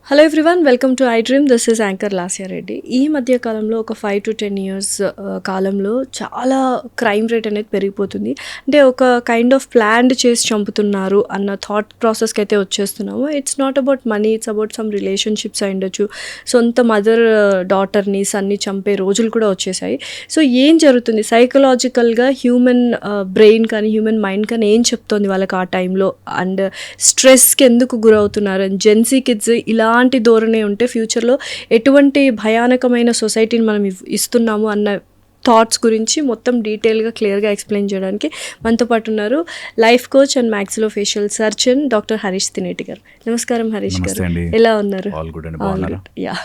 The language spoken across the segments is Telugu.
Hello everyone, welcome to I dream. This is anchor Lasya Reddy. ఈ మధ్య కాలంలో ఒక 5 to 10 ఇయర్స్ కాలంలో చాలా క్రైమ్ రేట్ అనేది పెరిగిపోతుంది. అంటే ఒక కైండ్ ఆఫ్ ప్లాన్డ్ చేసి చంపుతున్నారు అన్న థాట్ ప్రాసెస్కి అయితే వచ్చేస్తున్నాము. It's not about money, it's about some relationships అయి ఉండొచ్చు. సొంత మదర్ డాటర్ని సన్ని చంపే రోజులు కూడా వచ్చేసాయి. సో ఏం జరుగుతుంది సైకలాజికల్గా హ్యూమన్ బ్రెయిన్ కానీ హ్యూమన్ మైండ్ కానీ ఏం చెప్తోంది వాళ్ళకి ఆ టైంలో, అండ్ స్ట్రెస్కి ఎందుకు గురవుతున్నారు, అండ్ జెన్సీ కిడ్స్ ఇలాంటి ధోరణి ఉంటే ఫ్యూచర్లో ఎటువంటి భయానకమైన సొసైటీని మనం ఇస్తున్నాము అన్న థాట్స్ గురించి మొత్తం డీటెయిల్గా క్లియర్గా ఎక్స్ప్లెయిన్ చేయడానికి మనతో పాటు ఉన్నారు life coach and maxillofacial surgeon doctor Harish Tineti గారు. నమస్కారం హరీష్ గారు, ఎలా ఉన్నారు? Yeah.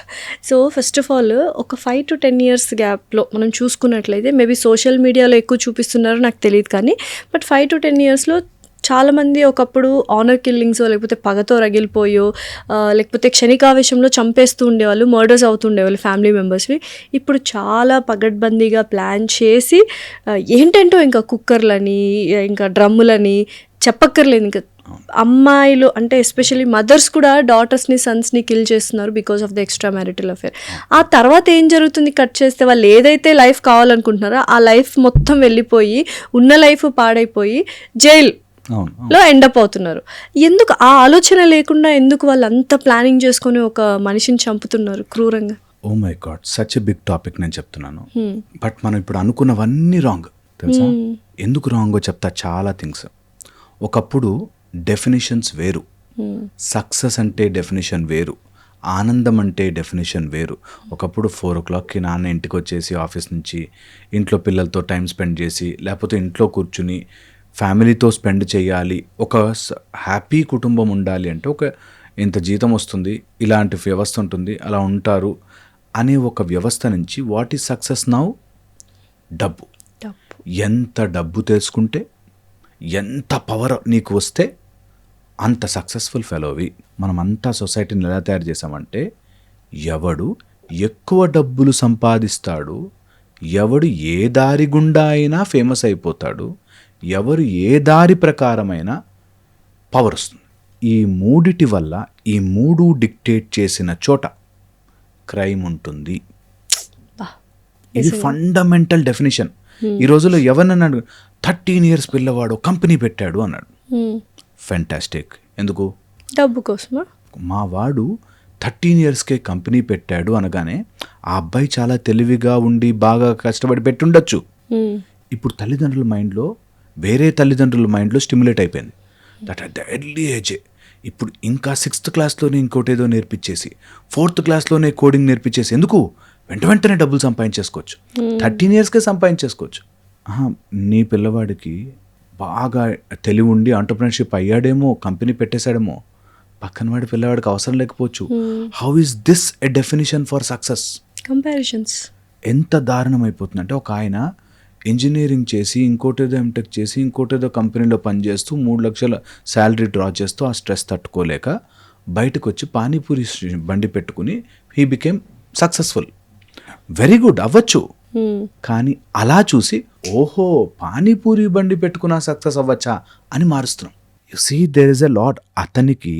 So first of all ఒక 5 to 10 ఇయర్స్ గ్యాప్లో మనం చూసుకున్నట్లయితే మేబీ సోషల్ మీడియాలో ఎక్కువ చూపిస్తున్నారో నాకు తెలియదు, కానీ బట్ 5 to 10 ఇయర్స్లో చాలామంది ఒకప్పుడు ఆనర్ కిల్లింగ్స్ లేకపోతే పగతో రగిలిపోయో లేకపోతే క్షణికావేశంలో చంపేస్తూ ఉండేవాళ్ళు, మర్డర్స్ అవుతుండేవాళ్ళు ఫ్యామిలీ మెంబర్స్వి. ఇప్పుడు చాలా పగడ్బందీగా ప్లాన్ చేసి ఏంటంటో ఇంకా కుక్కర్లని ఇంకా డ్రమ్ములని చెప్పక్కర్లేదు. ఇంకా అమ్మాయిలు అంటే ఎస్పెషల్లీ మదర్స్ కూడా డాటర్స్ని సన్స్ని కిల్ చేస్తున్నారు because of the extra marital affair. ఆ తర్వాత ఏం జరుగుతుంది, కట్ చేస్తే వాళ్ళు ఏదైతే లైఫ్ కావాలనుకుంటున్నారో ఆ లైఫ్ మొత్తం వెళ్ళిపోయి ఉన్న లైఫ్ పాడైపోయి జైలు లో ఎండప్ అవుతున్నారు. ఎందుకు ఆ ఆలోచన లేకుండా ఎందుకు వాళ్ళు అంత ప్లానింగ్ చేసుకొని ఒక మనిషిని చంపుతున్నారు క్రూరంగా? Oh my god, such a big topic నేను చెప్తున్నాను. బట్ మనం ఇప్పుడు అనుకున్నవన్నీ రాంగ్, తెలుసా? ఎందుకు రాంగో చెప్తా. చాలా థింగ్స్. ఒకప్పుడు డెఫినేషన్స్ వేరు. సక్సెస్ అంటే డెఫినేషన్ వేరు, ఆనందం అంటే డెఫినేషన్ వేరు. ఒకప్పుడు 4 o'clockకి నాన్న ఇంటికి వచ్చేసి ఆఫీస్ నుంచి ఇంట్లో పిల్లలతో టైం స్పెండ్ చేసి, లేకపోతే ఇంట్లో కూర్చుని ఫ్యామిలీతో స్పెండ్ చేయాలి, ఒక హ్యాపీ కుటుంబం ఉండాలి అంటే ఒక ఇంత జీతం వస్తుంది, ఇలాంటి వ్యవస్థ ఉంటుంది, అలా ఉంటారు అనే ఒక వ్యవస్థ నుంచి వాట్ ఈజ్ సక్సెస్ నౌ? డబ్బు. ఎంత డబ్బు తెలుసుకుంటే, ఎంత పవర్ నీకు వస్తే అంత సక్సెస్ఫుల్ ఫెలోవి. మనమంతా సొసైటీని ఎలా తయారు చేసామంటే, ఎవడు ఎక్కువ డబ్బులు సంపాదిస్తాడు, ఎవడు ఏ దారి గుండా అయినా ఫేమస్ అయిపోతాడు, ఎవరు ఏ దారి ప్రకారమైన పవర్ వస్తుంది. ఈ మూడిటి వల్ల, ఈ మూడు డిక్టేట్ చేసిన చోట క్రైమ్ ఉంటుంది. ఇది ఫండమెంటల్ డెఫినేషన్. ఈ రోజుల్లో ఎవరన్నాడు 13 years పిల్లవాడు కంపెనీ పెట్టాడు అన్నాడు. ఫెంటాస్టిక్. ఎందుకు? డబ్బు కోసమా? మా వాడు 13 yearsకే కంపెనీ పెట్టాడు అనగానే ఆ అబ్బాయి చాలా తెలివిగా ఉండి బాగా కష్టపడి పెట్టుండొచ్చు. ఇప్పుడు తల్లిదండ్రుల మైండ్లో, వేరే తల్లిదండ్రుల మైండ్లో స్టిమ్యులేట్ అయిపోయింది. దట్ అట్ ద ఎర్లీ ఏజే. ఇప్పుడు ఇంకా 6th classలోనే ఇంకోటేదో నేర్పించేసి, 4th classలోనే కోడింగ్ నేర్పించేసి, ఎందుకు? వెంటనే డబ్బులు సంపాదించేసుకోవచ్చు. 13 yearsకే సంపాదించేసుకోవచ్చు. నీ పిల్లవాడికి బాగా తెలివి ఉండి ఎంటర్‌ప్రెన్యూర్‌షిప్ అయ్యాడేమో, కంపెనీ పెట్టేశాడేమో, పక్కన వాడి పిల్లవాడికి అవసరం లేకపోవచ్చు. How is this a definition for success? Comparisons ఎంత దారుణం అయిపోతుందంటే, ఒక ఆయన ఇంజనీరింగ్ చేసి, ఇంకోటేదో ఎంటెక్ చేసి, ఇంకోటేదో కంపెనీలో పనిచేస్తూ 3 లక్షల శాలరీ డ్రా చేస్తూ ఆ స్ట్రెస్ తట్టుకోలేక బయటకు వచ్చి పానీపూరి బండి పెట్టుకుని he became successful. Very good, అవ్వచ్చు. కానీ అలా చూసి, ఓహో పానీపూరి బండి పెట్టుకున్నా సక్సెస్ అవ్వచ్చా అని మారుస్తున్నాం. You see, there is a lot. అతనికి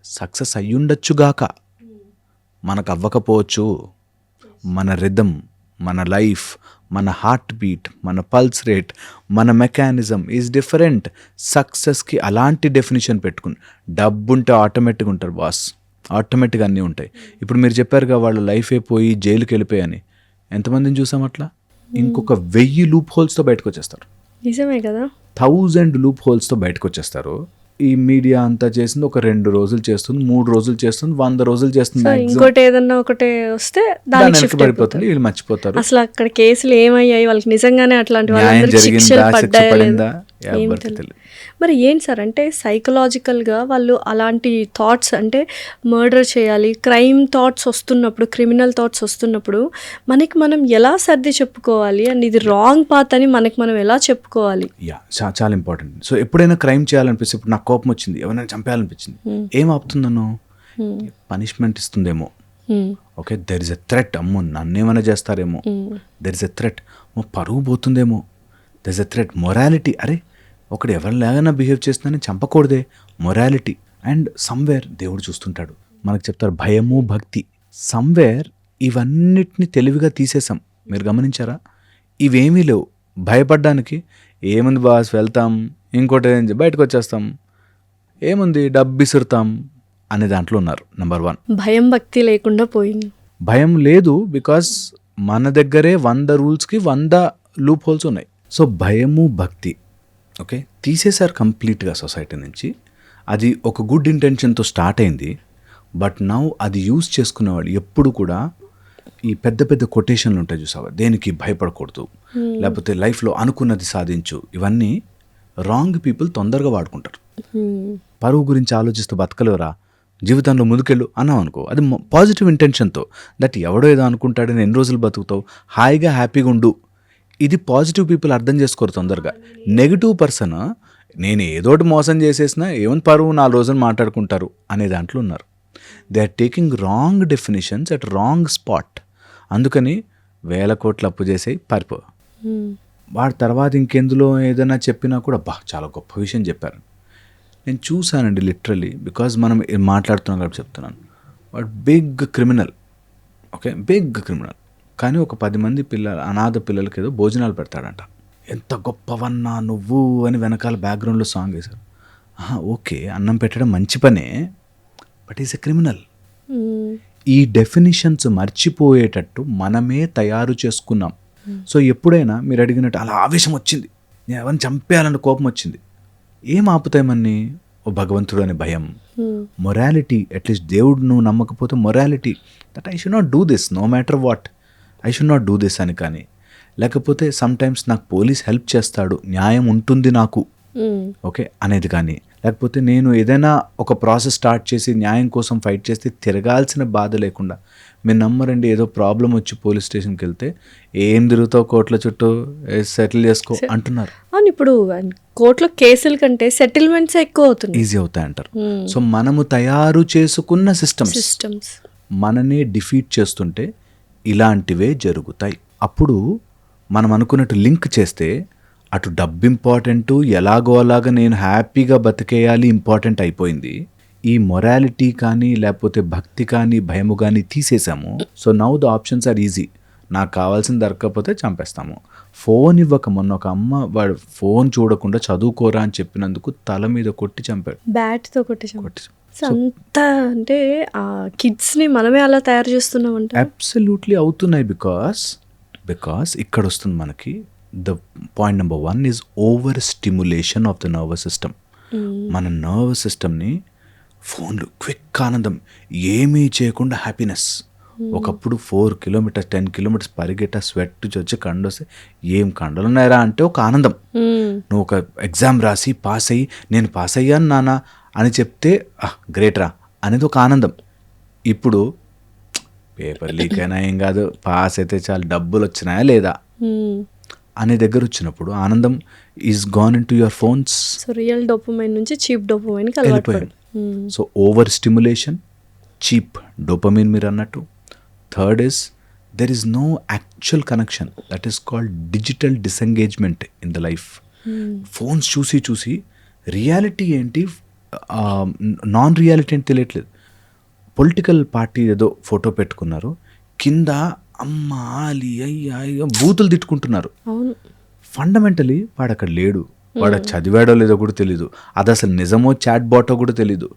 సక్సెస్ అయ్యుండొచ్చుగాక, మనకు అవ్వకపోవచ్చు. మన రిథమ్, మన లైఫ్, మన హార్ట్ బీట్, మన పల్స్ రేట్, మన మెకానిజం ఈజ్ డిఫరెంట్. సక్సెస్కి అలాంటి డెఫినేషన్ పెట్టుకుని, డబ్బు ఉంటే ఆటోమేటిక్గా ఉంటారు బాస్, ఆటోమేటిక్గా అన్నీ ఉంటాయి. ఇప్పుడు మీరు చెప్పారుగా వాళ్ళ లైఫ్ అయిపోయి జైలుకి వెళ్ళిపోయాని, ఎంతమందిని చూసాం అట్లా? ఇంకొక 1000 లూప్ హోల్స్తో బయటకు వచ్చేస్తారు. నిజమే కదా, 1000 లూప్ హోల్స్తో బయటకు వచ్చేస్తారు. ఈ మీడియా అంతా చేసింది ఒక 2 రోజులు చేస్తుంది, 3 రోజులు చేస్తుంది, 100 రోజులు చేస్తుంది. ఇంకోటి ఏదన్నా ఒకటే వస్తే దానికి షిఫ్ట్ పడిపోతుంది, వీళ్ళు మర్చిపోతారు. అసలు అక్కడ కేసులు ఏమయ్యాయి, వాళ్ళకి నిజంగానే అట్లాంటి న్యాయం జరిగిందా, శిక్ష పడిందా, ఎవరికి తెలియదు. మరి ఏంటి సార్ అంటే సైకలాజికల్గా వాళ్ళు అలాంటి థాట్స్, అంటే మర్డర్ చేయాలి, క్రైమ్ థాట్స్ వస్తున్నప్పుడు, క్రిమినల్ థాట్స్ వస్తున్నప్పుడు మనకి మనం ఎలా సర్ది చెప్పుకోవాలి, అండ్ ఇది రాంగ్ పాత్ అని మనకి మనం ఎలా చెప్పుకోవాలి? చాలా ఇంపార్టెంట్. సో ఎప్పుడైనా క్రైమ్ చేయాలనిపిస్తే, ఇప్పుడు నాకు కోపం వచ్చింది, ఎవరైనా చంపేయాలనిపించింది, ఏం ఆపుతుందన్నో? పనిష్మెంట్ ఇస్తుందేమో. Okay, there is a threat, అమ్మో నన్నేమైనా చేస్తారేమో, దెర్ ఇస్ ఎ థ్రెట్, పరువు పోతుందేమో, there is a threat. Morality, అరే ఒకడు ఎవరిలాగైనా బిహేవ్ చేస్తుందని చంపకూడదే, మొరాలిటీ. అండ్ సమ్వేర్ దేవుడు చూస్తుంటాడు, మనకు చెప్తారు భయము భక్తి. సమ్వేర్ ఇవన్నిటిని తెలివిగా తీసేసాం. మీరు గమనించారా? ఇవేమీ లేవు భయపడ్డానికి. ఏముంది బాస్, వెళ్తాం, ఇంకోటి బయటకు వచ్చేస్తాం, ఏముంది డబ్బు ఇసురుతాం అనే దాంట్లో ఉన్నారు. నెంబర్ 1, భయం భక్తి లేకుండా పోయింది. భయం లేదు, బికాస్ మన దగ్గరే 100 రూల్స్కి 100 లూప్ హోల్స్ ఉన్నాయి. సో భయము భక్తి ఓకే తీసేశారు కంప్లీట్గా సొసైటీ నుంచి. అది ఒక గుడ్ ఇంటెన్షన్తో స్టార్ట్ అయింది. బట్ నౌ అది యూజ్ చేసుకునేవాళ్ళు ఎప్పుడు కూడా ఈ పెద్ద పెద్ద కొటేషన్లు ఉంటాయి చూసావా, దేనికి భయపడకూడదు, లేకపోతే లైఫ్లో అనుకున్నది సాధించు, ఇవన్నీ రాంగ్ పీపుల్ తొందరగా వాడుకుంటారు. పరువు గురించి ఆలోచిస్తూ బతకలేవరా, జీవితంలో ముందుకెళ్ళు అన్నాం అనుకో, అది పాజిటివ్ ఇంటెన్షన్తో, దట్ ఎవడో ఏదో అనుకుంటాడని ఎన్ని రోజులు బతుకుతావు, హాయిగా హ్యాపీగా ఉండు. ఇది పాజిటివ్ పీపుల్ అర్థం చేసుకోరు తొందరగా. నెగిటివ్ పర్సన్ నేను ఏదోటి మోసం చేసేసినా ఏమని పరువు 4 రోజులు మాట్లాడుకుంటారు అనే దాంట్లో ఉన్నారు. They are taking wrong definitions at wrong spot. అందుకని 1000 కోట్లు అప్పు చేసేయి పారిపో. వాడి తర్వాత ఇంకెందులో ఏదైనా చెప్పినా కూడా చాలా గొప్ప విషయం చెప్పారు. నేను చూశానండి లిటరలీ, బికాజ్ మనం మాట్లాడుతున్నాం కాబట్టి చెప్తున్నాను. వాడు big criminal, okay big criminal, కానీ ఒక 10 మంది అనాథ పిల్లలకి ఏదో భోజనాలు పెడతాడంట. ఎంత గొప్పవన్నా నువ్వు అని వెనకాల బ్యాక్గ్రౌండ్లో సాంగ్ వేశారు. ఓకే అన్నం పెట్టడం మంచి పనే, బట్ ఈజ్ ఎ క్రిమినల్. ఈ డెఫినిషన్స్ మర్చిపోయేటట్టు మనమే తయారు చేసుకున్నాం. సో ఎప్పుడైనా మీరు అడిగినట్టు అలా ఆవేశం వచ్చింది, నేను ఎవరిని చంపేయాలన్న కోపం వచ్చింది, ఏం ఆపుతాయమని? ఓ భగవంతుడు అనే భయం, మొరాలిటీ, అట్లీస్ట్ దేవుడు నువ్వు నమ్మకపోతే morality, that I should not do this no matter what, I should not do this అని. కానీ లేకపోతే సమ్టైమ్స్ నాకు పోలీస్ హెల్ప్ చేస్తాడు, న్యాయం ఉంటుంది నాకు ఓకే అనేది. కానీ లేకపోతే నేను ఏదైనా ఒక ప్రాసెస్ స్టార్ట్ చేసి న్యాయం కోసం ఫైట్ చేస్తే తిరగాల్సిన బాధ లేకుండా, మీరు నమ్మరండి, ఏదో ప్రాబ్లం వచ్చి పోలీస్ స్టేషన్కి వెళ్తే ఏం తిరుగుతావు కోర్టుల చుట్టూ, సెటిల్ చేసుకో అంటున్నారు. అవును, ఇప్పుడు కోర్టులో కేసుల కంటే సెటిల్మెంట్స్ ఎక్కువ అవుతుంది, ఈజీ అవుతాయి అంటారు. సో మనము తయారు చేసుకున్న సిస్టమ్స్ మననే డిఫీట్ చేస్తుంటే ఇలాంటివే జరుగుతాయి. అప్పుడు మనం అనుకున్నట్టు లింక్ చేస్తే అటు డబ్బు ఇంపార్టెంట్, ఎలాగో అలాగా నేను హ్యాపీగా బతికేయాలి ఇంపార్టెంట్ అయిపోయింది. ఈ మొరాలిటీ కానీ లేకపోతే భక్తి కానీ భయము కానీ తీసేసాము. So now the options are easy. నాకు కావాల్సింది దొరకకపోతే చంపేస్తాము. ఫోన్ ఇవ్వక మొన్న ఒక అమ్మ వాడు ఫోన్ చూడకుండా చదువుకోరా అని చెప్పినందుకు తల మీద కొట్టి చంపాడు, బ్యాట్తో కొట్టి. అంతా అంటే ఆ కిడ్స్ని మనమే అలా తయారు చేస్తున్నామంట. అబ్సల్యూట్లీ అవుతున్నాయి. బికాస్ ఇక్కడ వస్తుంది మనకి the point number 1 is over stimulation of the nervous system. మన నర్వస్ సిస్టమ్ని ఫోన్లు, క్విక్ ఆనందం, ఏమీ చేయకుండా హ్యాపీనెస్. ఒకప్పుడు 4 కిలోమీటర్స్ 10 కిలోమీటర్స్ పరిగెట్ట, స్వెట్ వచ్చి కండొస్తే ఏం కండలు ఉన్నాయరా అంటే ఒక ఆనందం. నువ్వు ఒక ఎగ్జామ్ రాసి పాస్ అయ్యి నేను పాస్ అయ్యాను నాన్న అని చెప్తే గ్రేట్ రా అనేది ఒక ఆనందం. ఇప్పుడు పేపర్ లీక్ అయినా ఏం కాదు, పాస్ అయితే చాలా, డబ్బులు వచ్చినాయా లేదా అనే దగ్గర వచ్చినప్పుడు ఆనందం is gone in to your phones. So real dopamine నుంచి చీప్ డోపమైన్ వెళ్ళిపోయాం. So over stimulation, cheap dopamine మీరు అన్నట్టు. Third is there is no actual connection, that is called digital disengagement in the life. Phones చూసి రియాలిటీ ఏంటి నాన్ రియాలిటీ ఏంటి తెలియట్లేదు. పొలిటికల్ పార్టీ ఏదో ఫోటో పెట్టుకున్నారు, కింద అమ్మ ఆలి అయ్యా బూతులు తిట్టుకుంటున్నారు. ఫండమెంటలీ వాడు అక్కడ లేడు, వాడు చదివాడో లేదో కూడా తెలీదు, అది అసలు నిజమో చాట్ బాటో కూడా తెలీదు.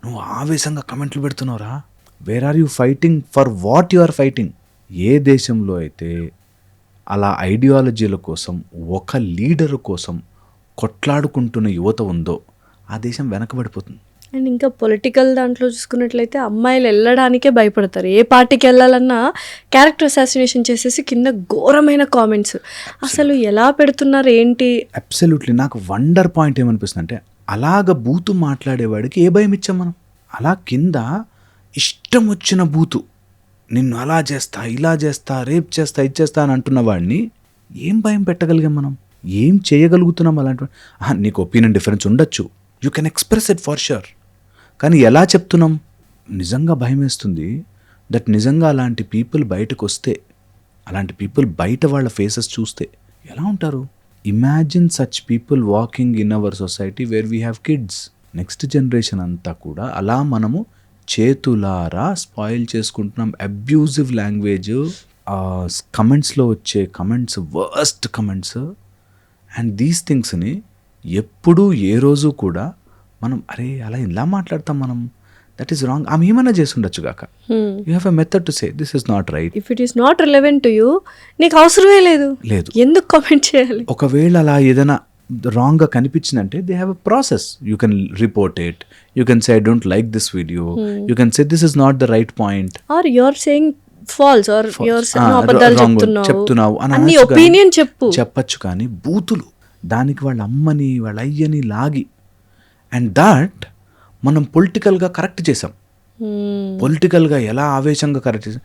నువ్వు ఆవేశంగా కమెంట్లు పెడుతున్నావురా. Where are you fighting for what you are fighting? ఏ దేశంలో అయితే అలా ఐడియాలజీల కోసం, ఒక లీడర్ కోసం కొట్లాడుకుంటున్న యువత ఉందో ఆ దేశం వెనకబడిపోతుంది. అండ్ ఇంకా పొలిటికల్ దాంట్లో చూసుకున్నట్లయితే అమ్మాయిలు వెళ్ళడానికే భయపడతారు. ఏ పార్టీకి వెళ్ళాలన్నా క్యారెక్టర్ అసాసినేషన్ చేసేసి కింద ఘోరమైన కామెంట్స్. అసలు ఎలా పెడుతున్నారు ఏంటి? అబ్సల్యూట్లీ. నాకు వండర్ పాయింట్ ఏమనిపిస్తుంది అంటే, అలాగ బూతు మాట్లాడేవాడికి ఏ భయం ఇచ్చాం మనం? అలా కింద ఇష్టం వచ్చిన బూతు, నిన్ను అలా చేస్తా, ఇలా చేస్తా, రేప్ చేస్తా, ఇది చేస్తా అని అంటున్న వాడిని ఏం భయం పెట్టగలిగాం మనం? ఏం చేయగలుగుతున్నాం? అలాంటి నీకు ఒపీనియన్ డిఫరెన్స్ ఉండొచ్చు, you can express it for sure, కానీ ఎలా చెప్తున్నాం? నిజంగా భయం వేస్తుంది. దట్ నిజంగా అలాంటి పీపుల్ బయటకు వస్తే, అలాంటి పీపుల్ బయట వాళ్ళ ఫేసెస్ చూస్తే ఎలా ఉంటారు? Imagine such people walking in our society where we have kids. Next generation అంతా కూడా అలా మనము చేతులారా స్పాయిల్ చేసుకుంటున్నాం. అబ్యూజివ్ లాంగ్వేజ్, కమెంట్స్లో వచ్చే comments worst comments. And these థింగ్స్ని ఎప్పుడూ ఏ రోజు కూడా మనం అరే అలా ఇలా మాట్లాడతాం మనం, దట్ ఈస్ రాంగ్. ఆమె ఏమైనా చేసి ఉండొచ్చు కాక, you have a method to say this is not right. If it is not relevant to you, నీకు అవసరమే లేదు, లేదు, ఎందుకు కామెంట్ చేయాలి? ఒకవేళ అలా ఏదైనా రాంగ్గా కనిపించిందంటే they have a process. You can report it, you can say I don't like this video, you can say this is not the right point, or you're saying false, or you're అబద్ధాలు చెప్తున్నావు అని అన్ని ఒపీనియన్ చెప్పచ్చు. కానీ బూతులు, దానికి వాళ్ళ అమ్మని వాళ్ళ అయ్యని లాగి, అండ్ దాట్ మనం పొలిటికల్గా కరెక్ట్ చేసాం. పొలిటికల్గా ఎలా ఆవేశంగా కరెక్ట్ చేసాం.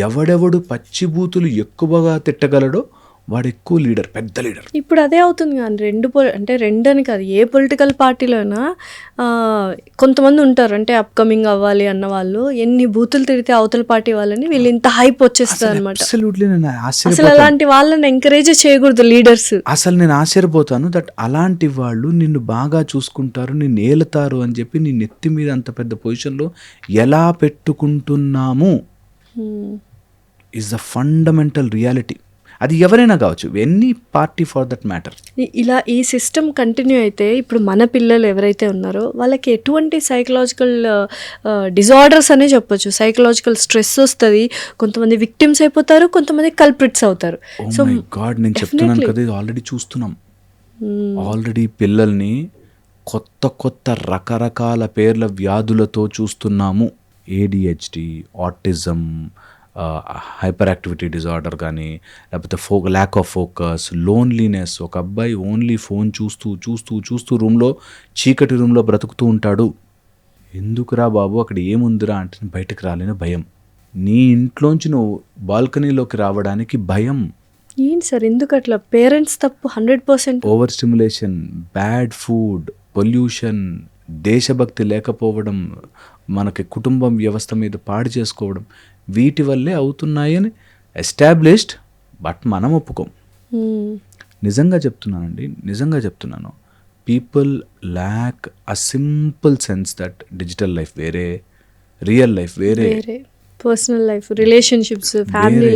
ఎవడెవడు పచ్చి బూతులు ఎక్కువగా తిట్టగలడో వాడు ఎక్కువ లీడర్, పెద్ద లీడర్. ఇప్పుడు అదే అవుతుంది కానీ అంటే రెండు అని కాదు, ఏ పొలిటికల్ పార్టీలోనా కొంతమంది ఉంటారు, అంటే అప్కమింగ్ అవ్వాలి అన్న వాళ్ళు ఎన్ని బూతులు తిడితే అవతల పార్టీ వాళ్ళని వీళ్ళు ఇంత హైప్ వచ్చేస్తారు అనమాట. అసలు అలాంటి వాళ్ళని ఎంకరేజ్ చేయకూడదు లీడర్స్. అసలు నేను ఆశ్చర్యపోతాను దట్ అలాంటి వాళ్ళు నిన్ను బాగా చూసుకుంటారు, నిన్ను ఏలుతారు అని చెప్పి నీ నెత్తి మీద అంత పెద్ద పొజిషన్లో ఎలా పెట్టుకుంటున్నాము ఈజ్ ద ఫండమెంటల్ రియాలిటీ. అది ఎవరైనా కావచ్చు, any party for that matter. ఇలా ఈ సిస్టమ్ కంటిన్యూ అయితే ఇప్పుడు మన పిల్లలు ఎవరైతే ఉన్నారో వాళ్ళకి ఎటువంటి సైకలాజికల్ డిజార్డర్స్ అనే చెప్పొచ్చు. సైకలాజికల్ స్ట్రెస్ వస్తుంది, కొంతమంది విక్టిమ్స్ అయిపోతారు, కొంతమంది కల్ప్రిట్స్ అవుతారు. సో గాడ్, నేను చెప్తున్నాను కదా, ఇది ఆల్రెడీ చూస్తున్నాం. ఆల్రెడీ పిల్లల్ని కొత్త కొత్త రకరకాల పేర్ల వ్యాధులతో చూస్తున్నాము. ADHD, autism, hyper activity disorder కానీ, లేకపోతే ల్యాక్ ఆఫ్ ఫోకస్, లోన్లీనెస్. ఒక అబ్బాయి ఓన్లీ ఫోన్ చూస్తూ చూస్తూ చూస్తూ రూమ్లో, చీకటి రూమ్లో బ్రతుకుతూ ఉంటాడు. ఎందుకురా బాబు అక్కడ ఏముందిరా అంటే బయటకు రాలేని భయం. నీ ఇంట్లోంచి నువ్వు బాల్కనీలోకి రావడానికి భయం. ఏంటి సార్ ఎందుకు అట్లా? పేరెంట్స్ తప్పు 100%. Over stimulation, bad food, pollution, దేశభక్తి లేకపోవడం, మనకి కుటుంబం వ్యవస్థ మీద పాడు చేసుకోవడం, వీటి వల్లే అవుతున్నాయని ఎస్టాబ్లిష్డ్. బట్ మనం ఒప్పుకోం. నిజంగా చెప్తున్నానండి, నిజంగా చెప్తున్నాను. People lakh a simple sense that digital life వేరే, రియల్ లైఫ్ వేరే, personal life, relationships, family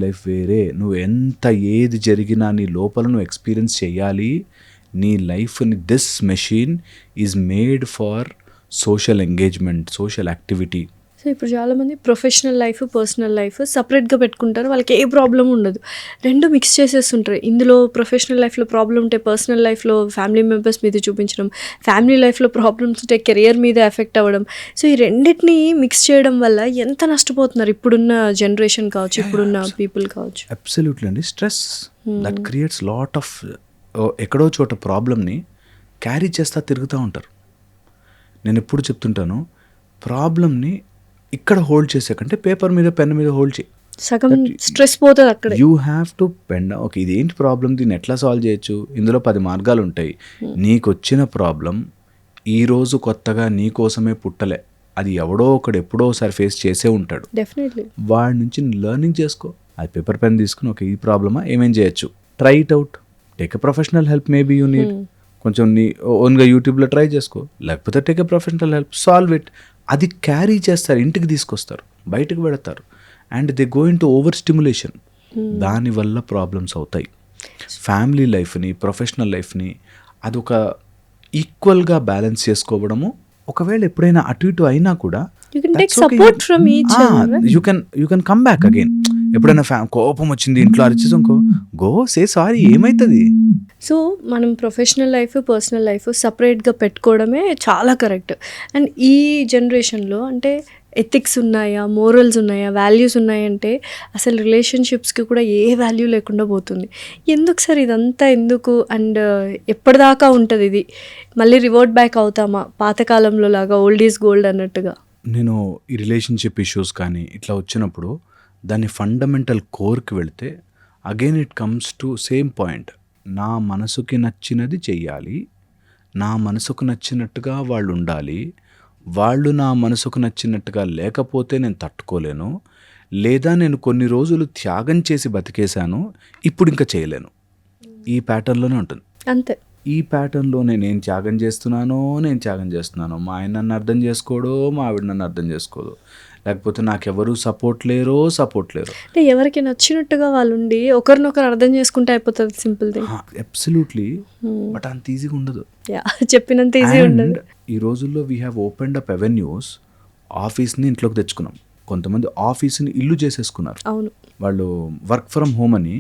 life వేరే. నువ్వు ఎంత ఏది జరిగినా నీ లోపల నువ్వు ఎక్స్పీరియన్స్ చేయాలి. నీ లైఫ్ని, this machine is made for social engagement, social activity. So ఇప్పుడు చాలామంది ప్రొఫెషనల్ లైఫ్, పర్సనల్ లైఫ్ సపరేట్గా పెట్టుకుంటారు, వాళ్ళకి ఏ ప్రాబ్లం ఉండదు, రెండు మిక్స్ చేసేస్తుంటారు. ఇందులో ప్రొఫెషనల్ లైఫ్లో ప్రాబ్లం ఉంటే పర్సనల్ లైఫ్లో ఫ్యామిలీ మెంబర్స్ మీద చూపించడం, ఫ్యామిలీ లైఫ్లో ప్రాబ్లమ్స్ ఉంటే కెరియర్ మీద ఎఫెక్ట్ అవ్వడం. సో ఈ రెండింటిని మిక్స్ చేయడం వల్ల ఎంత నష్టపోతున్నారు ఇప్పుడున్న జనరేషన్ కావచ్చు, ఇప్పుడున్న పీపుల్ కావచ్చు. అబ్సల్యూట్లీ అండి. Stress that creates lot of, ఎక్కడో చోట ప్రాబ్లమ్ని క్యారీ చేస్తా తిరుగుతూ ఉంటారు. నేను ఎప్పుడు చెప్తుంటాను, ప్రాబ్లమ్ని ఇక్కడ హోల్డ్ చేసే కంటే పేపర్ మీద, పెన్ మీద హోల్డ్ చేయి, సగం స్ట్రెస్ పోతుంది అక్కడ. You have to pen. Okay, ఇది ఏంటి ప్రాబ్లం, దీన్ని ఎట్లా సాల్వ్ చేయొచ్చు, ఇందులో 10 మార్గాలు ఉంటాయి. నీకు వచ్చిన ప్రాబ్లం ఈరోజు కొత్తగా నీ కోసమే పుట్టలే, అది ఎవడో ఒకడు ఎప్పుడో ఒకసారి ఫేస్ చేసే ఉంటాడు. డెఫినెట్లీ వాడి నుంచి లెర్నింగ్ చేసుకో. అది పేపర్ పెన్ తీసుకుని, ఓకే ఈ ప్రాబ్లమా, ఏమేం చేయొచ్చు, try it out, take a professional help, maybe you need. కొంచెం నీ ఓన్గా యూట్యూబ్లో ట్రై చేసుకో, లేకపోతే take a professional help, solve it. అది క్యారీ చేస్తారు, ఇంటికి తీసుకొస్తారు, బయటకు పెడతారు. And they go in to over stimulation. దానివల్ల ప్రాబ్లమ్స్ అవుతాయి. ఫ్యామిలీ లైఫ్ని, ప్రొఫెషనల్ లైఫ్ని అదొక ఈక్వల్గా బ్యాలెన్స్ చేసుకోవడము. ఒకవేళ ఎప్పుడైనా అటు ఇటు అయినా కూడా you can come back again. ఎప్పుడైనా కోపం వచ్చింది, ఇంట్లో అరిచేసాకో, గో సే సారీ, ఏమవుతుంది. సో మనం ప్రొఫెషనల్ లైఫ్, పర్సనల్ లైఫ్ సపరేట్గా పెట్టుకోవడమే చాలా కరెక్ట్. అండ్ ఈ జనరేషన్లో అంటే ఎథిక్స్ ఉన్నాయా, మోరల్స్ ఉన్నాయా, వాల్యూస్ ఉన్నాయంటే అసలు రిలేషన్షిప్స్కి కూడా ఏ వాల్యూ లేకుండా పోతుంది. ఎందుకు సార్ ఇదంతా ఎందుకు? అండ్ ఎప్పటిదాకా ఉంటుంది ఇది? మళ్ళీ రివర్ట్ బ్యాక్ అవుతామా పాతకాలంలో లాగా, ఓల్డ్ ఈజ్ గోల్డ్ అన్నట్టుగా? నేను ఈ రిలేషన్షిప్ ఇష్యూస్ కానీ ఇట్లా వచ్చినప్పుడు దాని ఫండమెంటల్ కోర్కి వెళితే again it comes to same point. నా మనసుకి నచ్చినది చెయ్యాలి, నా మనసుకు నచ్చినట్టుగా వాళ్ళు ఉండాలి, వాళ్ళు నా మనసుకు నచ్చినట్టుగా లేకపోతే నేను తట్టుకోలేను, లేదా నేను కొన్ని రోజులు త్యాగం చేసి బతికేశాను, ఇప్పుడు ఇంకా చేయలేను. ఈ ప్యాటర్న్లోనే ఉంటుంది. అంతే. ఈ ప్యాటర్న్లోనే నేను త్యాగం చేస్తున్నానో మా ఆయన నన్ను అర్థం చేసుకోడో మా ఆవిడ నన్ను అర్థం చేసుకోదు, లేకపోతే నాకెవరు సపోర్ట్ లేరు. అంటే ఎవరికి నచ్చినట్టుగా వాళ్ళు ఉండి ఒకరినొకరు అర్థం చేసుకుంటే అయిపోతుంది, సింపుల్ థింగ్. అబ్సల్యూట్లీ. బట్ అంత ఈజీగా ఉండదు, చెప్పినంత ఈజీ ఉండదు. ఈ రోజుల్లో we have opened up avenues. ఆఫీస్ని ఇంట్లోకి తెచ్చుకున్నాం, కొంతమంది ఆఫీస్ని ఇల్లు చేసేసుకున్నారు. అవును, వాళ్ళు వర్క్ ఫ్రమ్ హోమ్ అని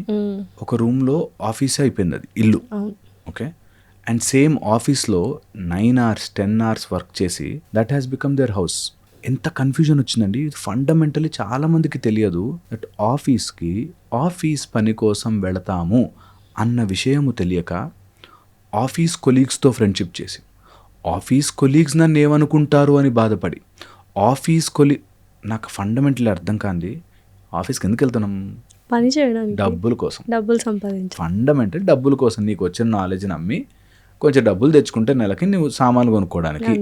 ఒక రూమ్లో ఆఫీసే అయిపోయింది అది ఇల్లు. ఓకే, అండ్ సేమ్ ఆఫీస్లో 9 hours 10 hours వర్క్ చేసి that has become their house. ఎంత కన్ఫ్యూజన్ వచ్చిందండి. ఫండమెంటలీ చాలామందికి తెలియదు దట్ ఆఫీస్ పని కోసం వెళతాము అన్న విషయము తెలియక ఆఫీస్ కొలీగ్స్తో ఫ్రెండ్షిప్ చేసి, ఆఫీస్ కొలీగ్స్ నన్ను ఏమనుకుంటారు అని బాధపడి, నాకు ఫండమెంటలీ అర్థం కాంది, ఆఫీస్కి ఎందుకు వెళ్తున్నాం? పని చేయడానికి, డబ్బుల కోసం, డబ్బులు సంపాదించి. ఫండమెంటల్ డబ్బుల కోసం. నీకు వచ్చిన నాలెడ్జ్ నమ్మి కొంచెం డబ్బులు తెచ్చుకుంటే నెలకి నువ్వు సామాన్లు కొనుక్కోవడానికి.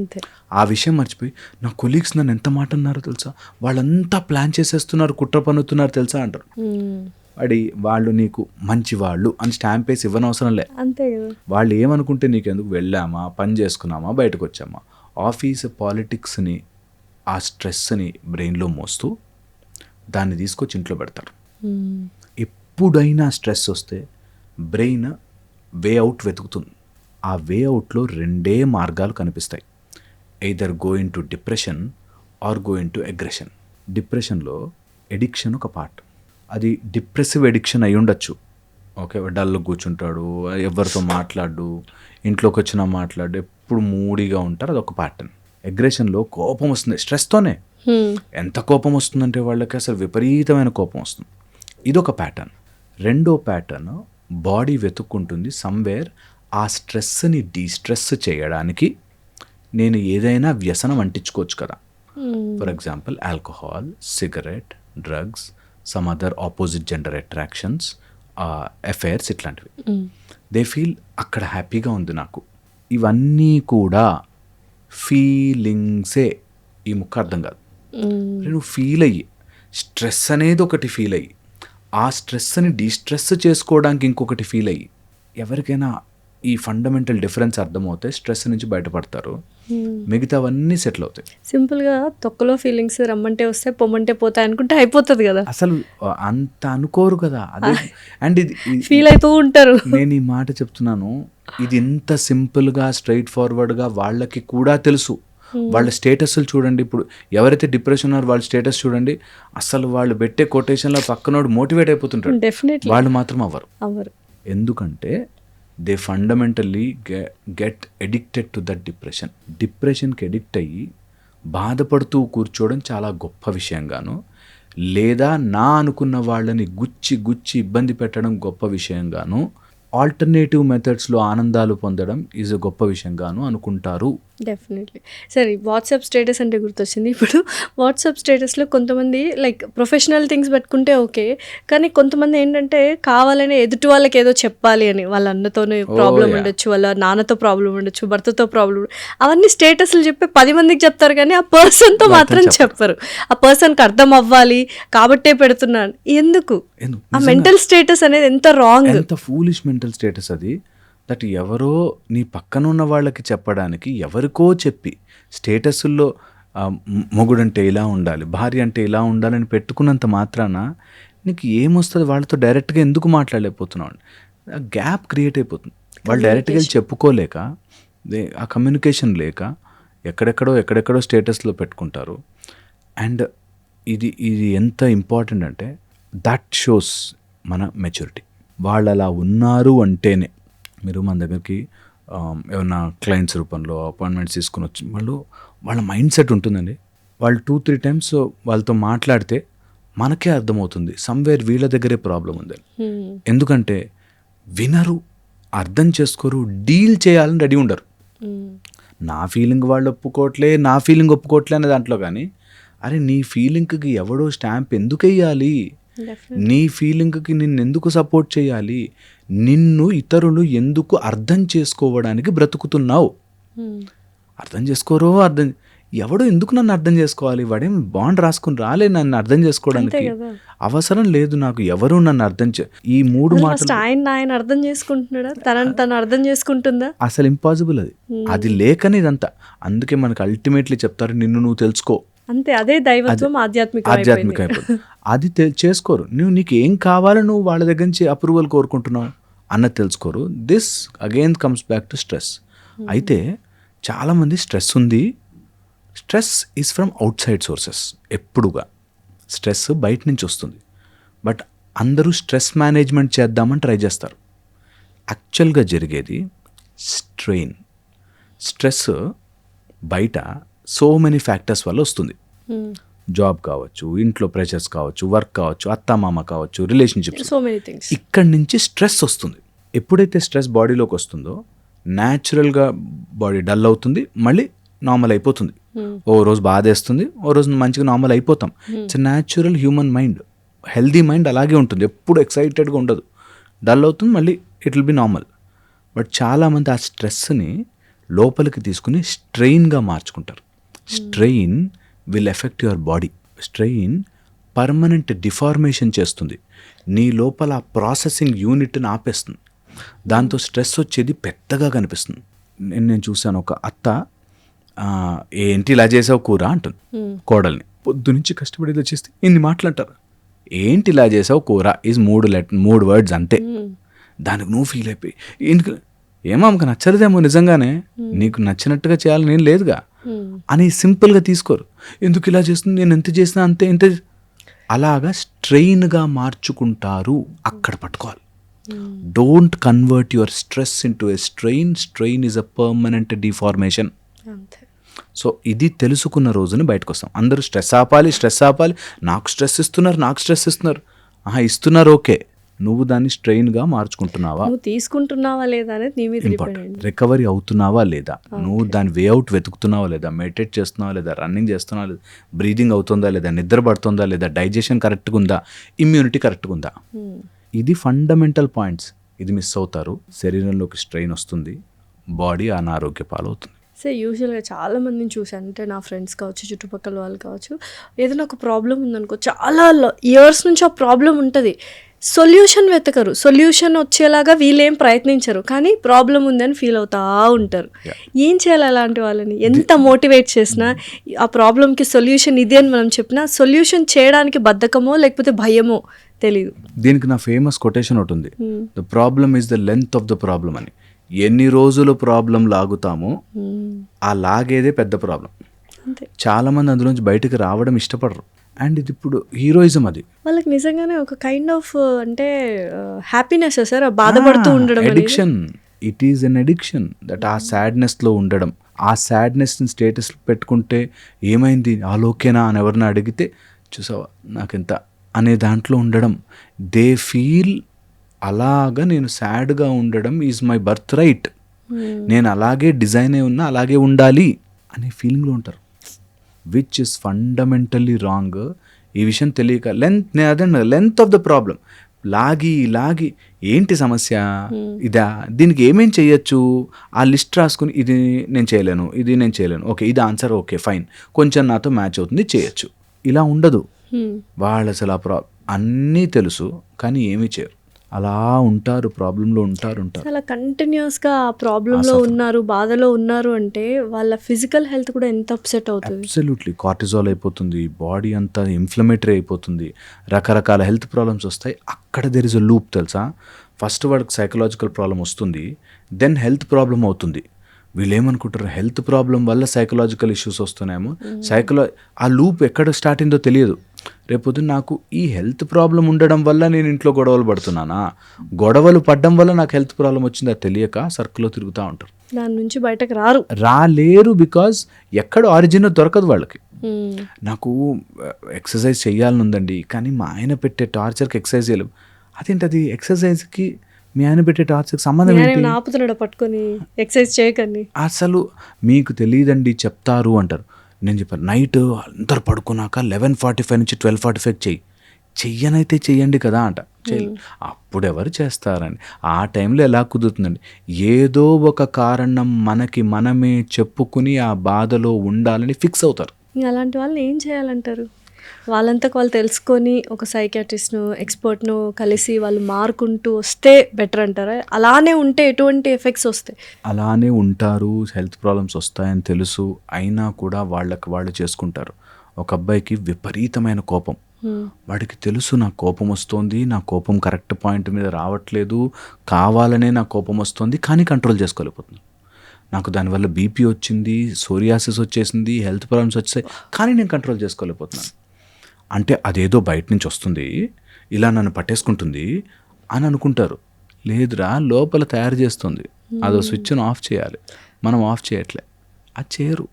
ఆ విషయం మర్చిపోయి నా కొలీగ్స్ నన్ను ఎంత మాట అన్నారో తెలుసా, వాళ్ళంతా ప్లాన్ చేసేస్తున్నారు, కుట్ర పన్నుతున్నారు తెలుసా అంటారు. వాళ్ళు నీకు మంచి వాళ్ళు అని స్టాంప్ వేసి ఇవ్వనవసరం లే. అంతే కదా. వాళ్ళు ఏమనుకుంటే నీకెందుకు, వెళ్ళామా, పని చేసుకున్నామా, బయటకు వచ్చామా. ఆఫీస్ పాలిటిక్స్ని, ఆ స్ట్రెస్ని బ్రెయిన్లో మోస్తూ దాన్ని తీసుకొచ్చి ఇంట్లో పెడతారు. ఎప్పుడైనా స్ట్రెస్ వస్తే బ్రెయిన్ వే అవుట్ వెతుకుతుంది. ఆ వే అవుట్లో 2 మార్గాలు కనిపిస్తాయి. Either go in to depression are go in to aggression. డిప్రెషన్లో ఎడిక్షన్ ఒక పార్ట్. అది డిప్రెసివ్ ఎడిక్షన్ అయి ఉండొచ్చు. ఓకే, డల్ కూర్చుంటాడు, ఎవరితో మాట్లాడు, ఇంట్లోకి వచ్చినా మాట్లాడు, ఎప్పుడు మూడీగా ఉంటారు, అదొక ప్యాటర్న్. అగ్రెషన్లో కోపం వస్తుంది, స్ట్రెస్తోనే. ఎంత కోపం వస్తుందంటే వాళ్ళకి అసలు విపరీతమైన కోపం వస్తుంది. ఇదొక ప్యాటర్న్. రెండో ప్యాటర్న్, బాడీ వెతుక్కుంటుంది సమ్వేర్ ఆ స్ట్రెస్ని డీస్ట్రెస్ చేయడానికి నేను ఏదైనా వ్యసనం అంటించుకోవచ్చు కదా. For example alcohol, cigarette, drugs, some other opposite gender attractions, affairs, ఇట్లాంటివి. దే ఫీల్ అక్కడ హ్యాపీగా ఉంది నాకు. ఇవన్నీ కూడా ఫీలింగ్సే. ఈ ముక్క అర్థం కాదు. నువ్వు ఫీల్ అయ్యి, స్ట్రెస్ అనేది ఒకటి ఫీల్ అయ్యి, ఆ స్ట్రెస్ని డీస్ట్రెస్ చేసుకోవడానికి ఇంకొకటి ఫీల్ అయ్యి, ఎవరికైనా ఈ ఫండమెంటల్ డిఫరెన్స్ అర్థమవుతే స్ట్రెస్ నుంచి బయటపడతారు, మిగతావన్నీ సెటిల్ అవుతాయి. సింపుల్గా తొక్కలో ఫీలింగ్స్ రమ్మంటే వస్తే పొమ్మంటే పోతాయి అనుకుంటే అయిపోతుంది కదా. అసలు అంత అనుకోరు కదా. అదే అండ్ ఇది ఫీల్ అవుతూ ఉంటారు. నేను ఈ మాట చెప్తున్నాను, ఇది ఇంత సింపుల్గా స్ట్రైట్ ఫార్వర్డ్గా వాళ్ళకి కూడా తెలుసు. వాళ్ళ స్టేటస్లు చూడండి. ఇప్పుడు ఎవరైతే డిప్రెషన్ ఉన్నారో వాళ్ళ స్టేటస్ చూడండి, అసలు వాళ్ళు పెట్టే కొటేషన్లో పక్కనోడు మోటివేట్ అయిపోతుంటారు. డెఫినెట్లీ. వాళ్ళు మాత్రం అవ్వరు. ఎందుకంటే they fundamentally get addicted to that depression. డిప్రెషన్కి ఎడిక్ట్ అయ్యి బాధపడుతూ కూర్చోవడం చాలా గొప్ప విషయంగాను, లేదా నా అనుకున్న వాళ్ళని గుచ్చి ఇబ్బంది పెట్టడం గొప్ప విషయంగాను, ఆల్టర్నేటివ్ మెథడ్స్లో ఆనందాలు పొందడం ఈజ్ ఎ గొప్ప విషయంగాను అనుకుంటారు. డెఫినెట్లీ. సరే, వాట్సాప్ స్టేటస్ అంటే గుర్తొచ్చింది. ఇప్పుడు వాట్సాప్ స్టేటస్లో కొంతమంది లైక్ ప్రొఫెషనల్ థింగ్స్ పెట్టుకుంటే ఓకే, కానీ కొంతమంది ఏంటంటే కావాలని ఎదుటి వాళ్ళకి ఏదో చెప్పాలి అని, వాళ్ళ అన్నతోనే ప్రాబ్లం ఉండొచ్చు, వాళ్ళ నాన్నతో ప్రాబ్లం ఉండొచ్చు, భర్తతో ప్రాబ్లం, అవన్నీ స్టేటస్లు చెప్పి 10 మందికి చెప్తారు, కానీ ఆ పర్సన్తో మాత్రం చెప్పరు. ఆ పర్సన్కి అర్థం అవ్వాలి కాబట్టే పెడుతున్నాను. ఎందుకు? ఆ మెంటల్ స్టేటస్ అనేది ఎంత రాంగ్, ఎంత ఫూలిష్ మెంటల్ స్టేటస్ అది. దట్ ఎవరో నీ పక్కన ఉన్న వాళ్ళకి చెప్పడానికి ఎవరికో చెప్పి స్టేటస్ల్లో మొగుడంటే ఇలా ఉండాలి, భార్య అంటే ఇలా ఉండాలని పెట్టుకున్నంత మాత్రాన నీకు ఏమొస్తుంది? వాళ్ళతో డైరెక్ట్గా ఎందుకు మాట్లాడలేకపోతున్నావు? గ్యాప్ క్రియేట్ అయిపోతుంది. వాళ్ళు డైరెక్ట్గా వెళ్ళి చెప్పుకోలేక, ఆ కమ్యూనికేషన్ లేక ఎక్కడెక్కడో స్టేటస్లో పెట్టుకుంటారు. అండ్ ఇది ఎంత ఇంపార్టెంట్ అంటే దట్ షోస్ మన మెచ్యూరిటీ. వాళ్ళు అలా ఉన్నారు అంటేనే, మీరు మన దగ్గరికి ఏమన్నా క్లయింట్స్ రూపంలో అపాయింట్మెంట్స్ తీసుకుని వచ్చి వాళ్ళ మైండ్ సెట్ ఉంటుందండి. వాళ్ళు 2-3 times వాళ్ళతో మాట్లాడితే మనకే అర్థమవుతుంది సమ్వేర్ వీళ్ళ దగ్గరే ప్రాబ్లం ఉందని. ఎందుకంటే వినరు, అర్థం చేసుకోరు, డీల్ చేయాలని రెడీ ఉండరు. నా ఫీలింగ్ వాళ్ళు ఒప్పుకోవట్లే, నా ఫీలింగ్ ఒప్పుకోవట్లే అనే దాంట్లో. కానీ అరే నీ ఫీలింగ్కి ఎవడో స్టాంప్ ఎందుకు వేయాలి? నీ ఫీలింగ్కి నిన్నెందుకు సపోర్ట్ చేయాలి? నిన్ను ఇతరులు ఎందుకు అర్థం చేసుకోవడానికి బ్రతుకుతున్నావు? అర్థం చేసుకోరో ఎవడు ఎందుకు నన్ను అర్థం చేసుకోవాలి, వాడేం బాండ్ రాసుకుని రాలే నన్ను అర్థం చేసుకోవడానికి, కదా. అవసరం లేదు నాకు ఎవరు నన్ను ఈ 3 ఫస్ట్ మాటలు ఆయన అర్థం చేసుకుంటున్నాడా, తను అర్థం చేసుకుంటుందా? అసలు ఇంపాసిబుల్. అది లేకని ఇదంతా. అందుకే మనకు అల్టిమేట్లీ చెప్తారు నిన్ను నువ్వు తెలుసుకో, అంతే. అదే దైవత్వం, ఆధ్యాత్మికం అయిపోతుంది. అది చేసుకోరు. నీకు ఏం కావాలో నువ్వు వాళ్ళ దగ్గర నుంచి అప్రూవల్ కోరుకుంటున్నావు అన్నది తెలుసుకోరు. This again comes back to stress. అయితే చాలామంది స్ట్రెస్ ఉంది, stress is from outside sources. ఎప్పుడుగా స్ట్రెస్ బయట నుంచి వస్తుంది. బట్ అందరూ స్ట్రెస్ మేనేజ్మెంట్ చేద్దామని ట్రై చేస్తారు. యాక్చువల్గా జరిగేది స్ట్రెయిన్. స్ట్రెస్ బయట సో మెనీ ఫ్యాక్టర్స్ వల్ల వస్తుంది. జాబ్ కావచ్చు, ఇంట్లో ప్రెషర్స్ కావచ్చు, వర్క్ కావచ్చు, అత్తామామ కావచ్చు, రిలేషన్షిప్స్, సో మెనీ థింగ్స్. ఇక్కడి నుంచి స్ట్రెస్ వస్తుంది. ఎప్పుడైతే స్ట్రెస్ బాడీలోకి వస్తుందో న్యాచురల్గా బాడీ డల్ అవుతుంది, మళ్ళీ నార్మల్ అయిపోతుంది. ఓ రోజు బాధేస్తుంది, ఓ రోజు మంచిగా నార్మల్ అయిపోతాం. It's natural human mind. Healthy mind అలాగే ఉంటుంది, ఎప్పుడు ఎక్సైటెడ్గా ఉండదు. డల్ అవుతుంది, మళ్ళీ it will be normal. But చాలామంది ఆ స్ట్రెస్ని లోపలికి తీసుకుని స్ట్రెయిన్గా మార్చుకుంటారు. Strain will effect your body. Strain permanent deformation చేస్తుంది, నీ లోపల ప్రాసెసింగ్ యూనిట్ని ఆపేస్తుంది. దాంతో స్ట్రెస్ వచ్చేది పెద్దగా కనిపిస్తుంది. నేను చూశాను, ఒక అత్త ఏంటి ఇలా చేసావు కూర అంటుంది కోడల్ని. పొద్దు నుంచి కష్టపడి ఇలా చేస్తే ఇన్ని మాటలంటారు. ఏంటి ఇలా చేసావు కూర ఈజ్ 3 వర్డ్స్ అంతే. దానికి నువ్వు ఫీల్ అయిపోయి ఎందుకు ఏమామకు నచ్చలేదేమో, నిజంగానే నీకు నచ్చినట్టుగా చేయాలని నేను లేదుగా అని సింపుల్గా తీసుకోరు. ఎందుకు ఇలా చేస్తుంది, నేను ఎంత చేసినా అంతే ఇంత, అలాగా స్ట్రెయిన్గా మార్చుకుంటారు. అక్కడ పట్టుకోవాలి. Don't convert your stress into a strain. Strain is a permanent deformation. So ఇది తెలుసుకున్న రోజున బయటకు వస్తాం. అందరూ స్ట్రెస్ ఆపాలి, నాకు స్ట్రెస్ ఇస్తున్నారు. ఇస్తున్నారు, ఓకే. నువ్వు దాన్ని స్ట్రెయిన్గా మార్చుకుంటున్నావా, నువ్వు తీసుకుంటున్నావా లేదా అనేది నీ మీద ఇంపార్టెంట్. రికవరీ అవుతున్నావా లేదా, నువ్వు దాని వేఅవుట్ వెతుకుతున్నావా లేదా, మెడిటేట్ చేస్తున్నావా లేదా, రన్నింగ్ చేస్తున్నావా లేదా, బ్రీదింగ్ అవుతుందా లేదా, నిద్ర పడుతుందా లేదా, డైజెషన్ కరెక్ట్గా ఉందా, ఇమ్యూనిటీ కరెక్ట్గా ఉందా. ఇది ఫండమెంటల్ పాయింట్స్. ఇది మిస్ అవుతారు, శరీరంలోకి స్ట్రెయిన్ వస్తుంది, బాడీ అనారోగ్య పాలవుతుంది. సో యూజువల్గా చాలా మందిని చూసాను, అంటే నా ఫ్రెండ్స్ కావచ్చు, చుట్టుపక్కల వాళ్ళు కావచ్చు, ఏదైనా ఒక ప్రాబ్లం ఉందనుకో, చాలా ఇయర్స్ నుంచి ఆ ప్రాబ్లం ఉంటుంది, సొల్యూషన్ వెతకరు, సొల్యూషన్ వచ్చేలాగా వీళ్ళేం ప్రయత్నించరు, కానీ ప్రాబ్లం ఉందని ఫీల్ అవుతా ఉంటారు. ఏం చేయాలి అలాంటి వాళ్ళని? ఎంత మోటివేట్ చేసినా ఆ ప్రాబ్లంకి సొల్యూషన్ ఇది అని మనం చెప్పినా సొల్యూషన్ చేయడానికి బద్ధకమో లేకపోతే భయమో తెలియదు. దీనికి నా ఫేమస్ కొటేషన్ ఒకటి ఉంది, the problem is the length of the problem అని. ఎన్ని రోజులు ప్రాబ్లం లాగుతామో ఆ లాగేదే పెద్ద ప్రాబ్లం. చాలా మంది అందులోంచి బయటకు రావడం ఇష్టపడరు. అండ్ ఇది ఇప్పుడు హీరోయిజం. అది వాళ్ళకి నిజంగానే ఒక కైండ్ ఆఫ్ అంటే హ్యాపీనెస్ సార్, బాధపడుతూ ఉండడం. Addiction. It is an addiction that ఆ సాడ్నెస్లో ఉండడం. ఆ సాడ్నెస్ని స్టేటస్ పెట్టుకుంటే ఏమైంది, ఆలోకేనా అని ఎవరిని అడిగితే చూసావా నాకెంత అనే దాంట్లో ఉండడం. దే ఫీల్ అలాగా నేను సాడ్గా ఉండడం ఈజ్ మై బర్త్ రైట్, నేను అలాగే డిజైన్ అయి ఉన్నా అలాగే ఉండాలి అనే ఫీలింగ్లో ఉంటారు, విచ్ ఇస్ ఫండమెంటల్లీ రాంగ్. ఈ విషయం తెలియక లెంత్ ఆఫ్ ద ప్రాబ్లం లాగి ఏంటి సమస్య ఇదా, దీనికి ఏమేం చేయొచ్చు ఆ లిస్ట్ రాసుకుని, ఇది నేను చేయలేను, ఓకే ఇది ఆన్సర్, ఓకే ఫైన్, కొంచెం నాతో మ్యాచ్ అవుతుంది చేయొచ్చు. ఇలా ఉండదు. వాళ్ళు అసలు అన్నీ తెలుసు కానీ ఏమీ చేయరు, అలా ఉంటారు, ప్రాబ్లంలో ఉంటారు. అలా కంటిన్యూస్గా ఆ ప్రాబ్లంలో ఉన్నారు, బాధలో ఉన్నారు అంటే వాళ్ళ ఫిజికల్ హెల్త్ కూడా ఎంత అప్సెట్ అవుతుంది. అబ్సల్యూట్లీ. కార్టిజాల్ అయిపోతుంది, బాడీ అంతా ఇన్ఫ్లమేటరీ అయిపోతుంది, రకరకాల హెల్త్ ప్రాబ్లమ్స్ వస్తాయి. అక్కడ దెర్ ఇస్ అ లూప్ తెలుసా. ఫస్ట్ వాడికి సైకలాజికల్ ప్రాబ్లం వస్తుంది, దెన్ హెల్త్ ప్రాబ్లం అవుతుంది. వీళ్ళు ఏమనుకుంటారు, హెల్త్ ప్రాబ్లం వల్ల సైకలాజికల్ ఇష్యూస్ వస్తున్నాయేమో. ఆ లూప్ ఎక్కడ స్టార్ట్ అయిందో తెలియదు. రేపొద్దు నాకు ఈ హెల్త్ ప్రాబ్లం ఉండడం వల్ల నేను ఇంట్లో గొడవలు పడుతున్నానా, గొడవలు పడడం వల్ల నాకు హెల్త్ ప్రాబ్లం వచ్చిందా తెలియక సర్కిల్లో తిరుగుతూ ఉంటారు. దాని నుంచి బయటకు రాలేరు. బికాజ్ ఎక్కడ ఆరిజిన్ దొరకదు వాళ్ళకి. నాకు ఎక్సర్సైజ్ చేయాలని ఉందండి, కానీ మా ఆయన పెట్టే టార్చర్కి ఎక్సర్సైజ్ చేయలేము. అదేంటది, ఎక్సర్సైజ్కి మీ ఆయన పెట్టే టార్చర్కి సంబంధం ఏంటి, ఆపుతున్నాడు పట్టుకొని ఎక్సర్సైజ్ చేయకండి. అసలు మీకు తెలియదండి చెప్తారు అంటారు. నేను చెప్పాను నైట్ అందరు పడుకున్నాక 11:45 నుంచి 12:45 చెయ్యి. చెయ్యనైతే చెయ్యండి కదా అంట. అప్పుడు ఎవరు చేస్తారని ఆ టైంలో ఎలా కుదురుతుందండి? ఏదో ఒక కారణం మనకి మనమే చెప్పుకుని ఆ బాధలో ఉండాలని ఫిక్స్ అవుతారు. ఇంక అలాంటి వాళ్ళని ఏం చేయాలంటారు? వాళ్ళంతకు వాళ్ళు తెలుసుకొని ఒక సైకియాట్రిస్ట్‌ను, ఎక్స్‌పర్ట్‌ను కలిసి వాళ్ళు మారుకుంటూ వస్తే బెటర్ అంటారా? అలానే ఉంటే ఎటువంటి ఎఫెక్ట్స్ వస్తాయి? అలానే ఉంటారు, హెల్త్ ప్రాబ్లమ్స్ వస్తాయని తెలుసు, అయినా కూడా వాళ్ళకి వాళ్ళు చేసుకుంటారు. ఒక అబ్బాయికి విపరీతమైన కోపం. వాడికి తెలుసు నాకు కోపం వస్తోంది, నా కోపం కరెక్ట్ పాయింట్ మీద రావట్లేదు, కావాలనే నాకు కోపం వస్తుంది, కానీ కంట్రోల్ చేసుకోలేకపోతున్నాను. నాకు దానివల్ల బీపీ వచ్చింది, సోరియాసిస్ వచ్చేసింది, హెల్త్ ప్రాబ్లమ్స్ వచ్చాయి, కానీ నేను కంట్రోల్ చేసుకోలేకపోతున్నాను. అంటే అదేదో బయట నుంచి వస్తుంది, ఇలా నన్ను పట్టేసుకుంటుంది అని అనుకుంటారు. లేదురా, లోపల తయారు చేస్తుంది. అదో స్విచ్ను ఆఫ్ చేయాలి, మనం ఆఫ్ చేయట్లే. అది చేయరు.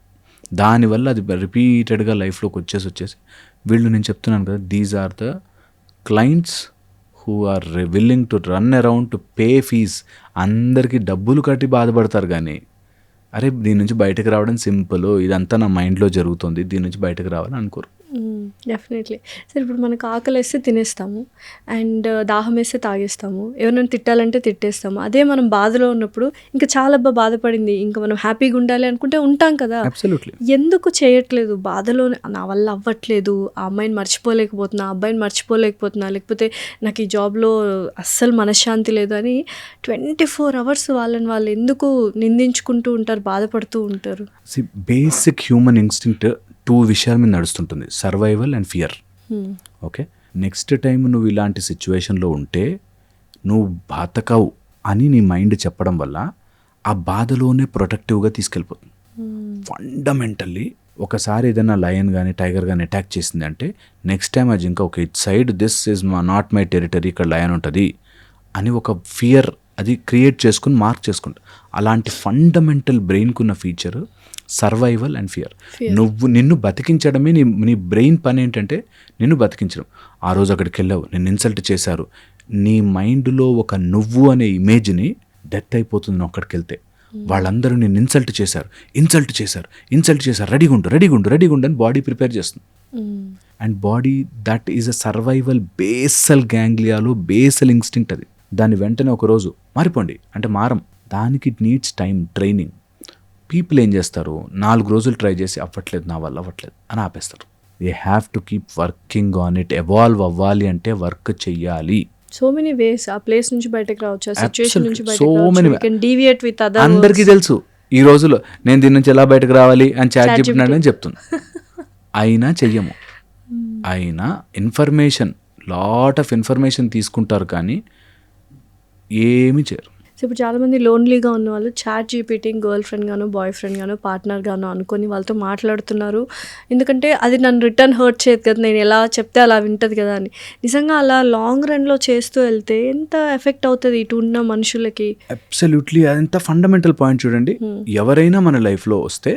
దానివల్ల అది రిపీటెడ్గా లైఫ్లోకి వచ్చేసి వీళ్ళు, నేను చెప్తున్నాను కదా, these are the clients who are willing to run around to pay fees. అందరికీ డబ్బులు కట్టి బాధపడతారు, కానీ అరే దీని నుంచి బయటకు రావడం సింపుల్, ఇదంతా నా మైండ్లో జరుగుతుంది, దీని నుంచి బయటకు రావాలని అనుకోరు. డెఫినెట్లీ. సరే, ఇప్పుడు మనకు ఆకలేస్తే తినేస్తాము, అండ్ దాహం వేస్తే తాగేస్తాము, ఎవరైనా తిట్టాలంటే తిట్టేస్తాము. అదే మనం బాధలో ఉన్నప్పుడు ఇంకా చాలా బాధపడింది, ఇంకా మనం హ్యాపీగా ఉండాలి అనుకుంటే ఉంటాం కదా. అబ్సల్యూట్లీ. ఎందుకు చేయట్లేదు? బాధలో నా వల్ల అవ్వట్లేదు, ఆ అమ్మాయిని మర్చిపోలేకపోతున్నా, ఆ అబ్బాయిని మర్చిపోలేకపోతున్నా, లేకపోతే నాకు ఈ జాబ్లో అస్సలు మనశ్శాంతి లేదు అని 24 hours వాళ్ళని వాళ్ళు ఎందుకు నిందించుకుంటూ ఉంటారు, బాధపడుతూ ఉంటారు? బేసిక్ హ్యూమన్ ఇన్స్టింక్ట్ 2 విషయాల మీద నడుస్తుంటుంది, survival and fear. Okay, next time నువ్వు ఇలాంటి సిచ్యువేషన్లో ఉంటే నువ్వు బతకవు అని నీ మైండ్ చెప్పడం వల్ల ఆ బాధలోనే ప్రొటెక్టివ్గా తీసుకెళ్ళిపోతుంది. ఫండమెంటల్లీ ఒకసారి ఏదైనా లయన్ కానీ టైగర్ కానీ అటాక్ చేసింది అంటే నెక్స్ట్ టైం అది ఇంకా ఒక it side, this is not my territory, ఇక్కడ లయన్ ఉంటుంది అని ఒక ఫియర్ అది క్రియేట్ చేసుకుని మార్క్ చేసుకుంటా. అలాంటి ఫండమెంటల్ బ్రెయిన్కి ఉన్న ఫీచర్ సర్వైవల్ అండ్ ఫియర్. నిన్ను బతికించడమే నీ బ్రెయిన్ పని. ఏంటంటే నిన్ను బతికించడం. ఆ రోజు అక్కడికి వెళ్ళావు, నిన్ను ఇన్సల్ట్ చేశారు, నీ మైండ్లో ఒక నువ్వు అనే ఇమేజ్ని డెత్ అయిపోతుంది. నువ్వు అక్కడికి వెళ్తే వాళ్ళందరూ నిన్ను ఇన్సల్ట్ చేశారు, రెడీగా ఉండు అని బాడీ ప్రిపేర్ చేస్తుంది. And body that is a survival basal గ్యాంగ్లియాలో బేసల్ ఇన్స్టింక్ట్. అది దాన్ని వెంటనే ఒకరోజు మారిపోండి అంటే మారం. దానికి it needs time, training. People ఏం చేస్తారు, 4 రోజులు ట్రై చేసి అవ్వట్లేదు, నా వల్ల అవ్వట్లేదు అని ఆపేస్తారు. They have to keep working on it. Evolve అవ్వాలి అంటే వర్క్ చెయ్యాలి. సో మెనీ వేస్ ఆ ప్లేస్ నుంచి బయటకు రావచ్చు, ఆ సిచ్యువేషన్ నుంచి బయటకు So రావచ్చు. many We can deviate with other అందరికీ words. తెలుసు ఈ రోజులో నేను దీని నుంచి ఎలా బయటకు రావాలి అని చాట్ చెప్పినాడని చెప్తుంది. అయినా చెయ్యము. అయినా ఇన్ఫర్మేషన్, లాట్ ఆఫ్ ఇన్ఫర్మేషన్ తీసుకుంటారు, కానీ ఏమీ చేయరు. సో ఇప్పుడు చాలామంది లోన్లీగా ఉన్న వాళ్ళు చాట్ జీపీటీ గర్ల్ ఫ్రెండ్ గాను, బాయ్ ఫ్రెండ్ గాను, పార్ట్నర్ గాను అనుకొని వాళ్ళతో మాట్లాడుతున్నారు. ఎందుకంటే అది నన్ను రిటర్న్ హర్ట్ చేయదు కదా, నేను ఎలా చెప్తే అలా వింటది కదా అని. నిజంగా అలా లాంగ్ రన్లో చేస్తూ వెళ్తే ఎంత ఎఫెక్ట్ అవుతుంది ఇటు ఉన్న మనుషులకి? అబ్సల్యూట్లీ. అదంతా ఫండమెంటల్ పాయింట్ చూడండి. ఎవరైనా మన లైఫ్లో వస్తే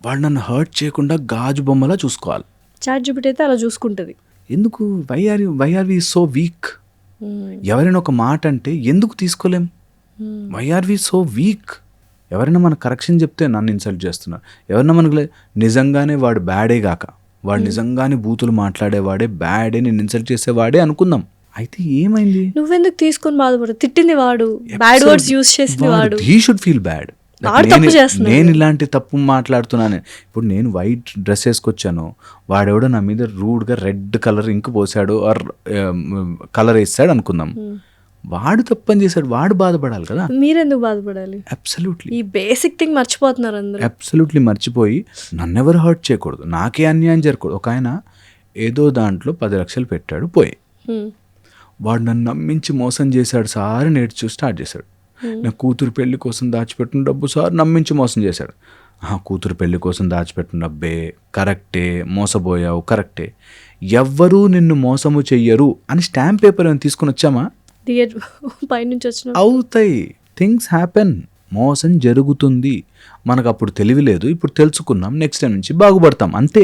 వాళ్ళు నన్ను హర్ట్ చేయకుండా గాజు బొమ్మలా చూసుకోవాలి. చాట్ జీపీటీ అయితే అలా చూసుకుంటుంది. ఎందుకు? Why are we so weak? ఎవరైనా ఒక మాట అంటే ఎందుకు తీసుకోలేం? Why are we so weak? ఎవరైనా మన కరెక్షన్ చెప్తే నన్ను ఇన్సల్ట్ చేస్తున్నారు. ఎవరైనా మనకు నిజంగానే వాడు బ్యాడే గాక, వాడు నిజంగానే బూతులు మాట్లాడేవాడే, బ్యాడే, నేను ఇన్సల్ట్ చేసేవాడే అనుకుందాం. అయితే ఏమైంది? నువ్వెందుకు తీసుకొని బాధపడదు? తిట్టింది వాడు, బ్యాడ్ వర్డ్స్ యూజ్ చేసింది వాడు. He should feel bad. నేను ఇలాంటి తప్పు మాట్లాడుతున్నాను. ఇప్పుడు నేను వైట్ డ్రెస్ వేసుకొచ్చాను, వాడెవడో నా మీద రూడ్గా రెడ్ కలర్ ఇంక్ పోసాడు ఆర్ కలర్ వేసాడు అనుకుందాం, వాడు తప్పని చేశాడు, వాడు బాధపడాలి కదా. మీరెందుకు బాధపడాలి? అబ్సల్యూట్లీ. ఈ బేసిక్ థింగ్ మర్చిపోతున్నారు అందరూ. అబ్సల్యూట్లీ మర్చిపోయి నన్నెవరు హర్ట్ చేయకూడదు, నాకే అన్యాయం జరగకూడదు. ఒక ఆయన ఏదో దాంట్లో 10 లక్షలు పెట్టాడు, పోయి వాడు నన్ను నమ్మించి మోసం చేశాడు సార్, నేర్చు స్టార్ట్ చేశాడు. నా కూతురు పెళ్లి కోసం దాచిపెట్టిన డబ్బు సార్ నమ్మించి మోసం చేశాడు. కూతురు పెళ్లి కోసం దాచిపెట్టిన డబ్బే, కరెక్టే, మోసపోయావు, కరెక్టే. ఎవ్వరూ నిన్ను మోసము చెయ్యరు అని స్టాంప్ పేపర్ అని తీసుకుని వచ్చామా? పైనుంచి వచ్చిన అవుతాయి, థింగ్స్ హ్యాపెన్, మోసం జరుగుతుంది. మనకు అప్పుడు తెలివి లేదు, ఇప్పుడు తెలుసుకున్నాం, నెక్స్ట్ టైం నుంచి బాగుపడతాం, అంతే.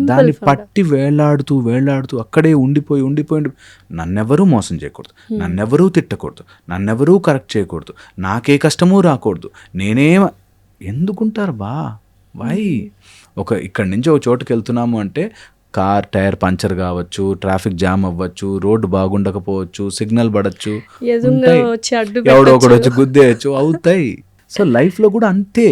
దాన్ని పట్టి వేలాడుతూ అక్కడే ఉండిపోయి నన్నెవరూ మోసం చేయకూడదు, నన్నెవరూ తిట్టకూడదు, నన్నెవరూ కరెక్ట్ చేయకూడదు, నాకే కష్టమూ రాకూడదు, ఎందుకుంటారు బా? వై? ఇక్కడి నుంచి ఒక చోటుకి వెళ్తున్నాము అంటే కార్ టైర్ పంచర్ కావచ్చు, ట్రాఫిక్ జామ్ అవ్వచ్చు, రోడ్డు బాగుండకపోవచ్చు, సిగ్నల్ పడచ్చు, ఎదురుగా వచ్చి అడ్డు ఎవడో ఒకడు వచ్చి గుద్దేయచ్చు, అవుతాయి. సో లైఫ్లో కూడా అంతే.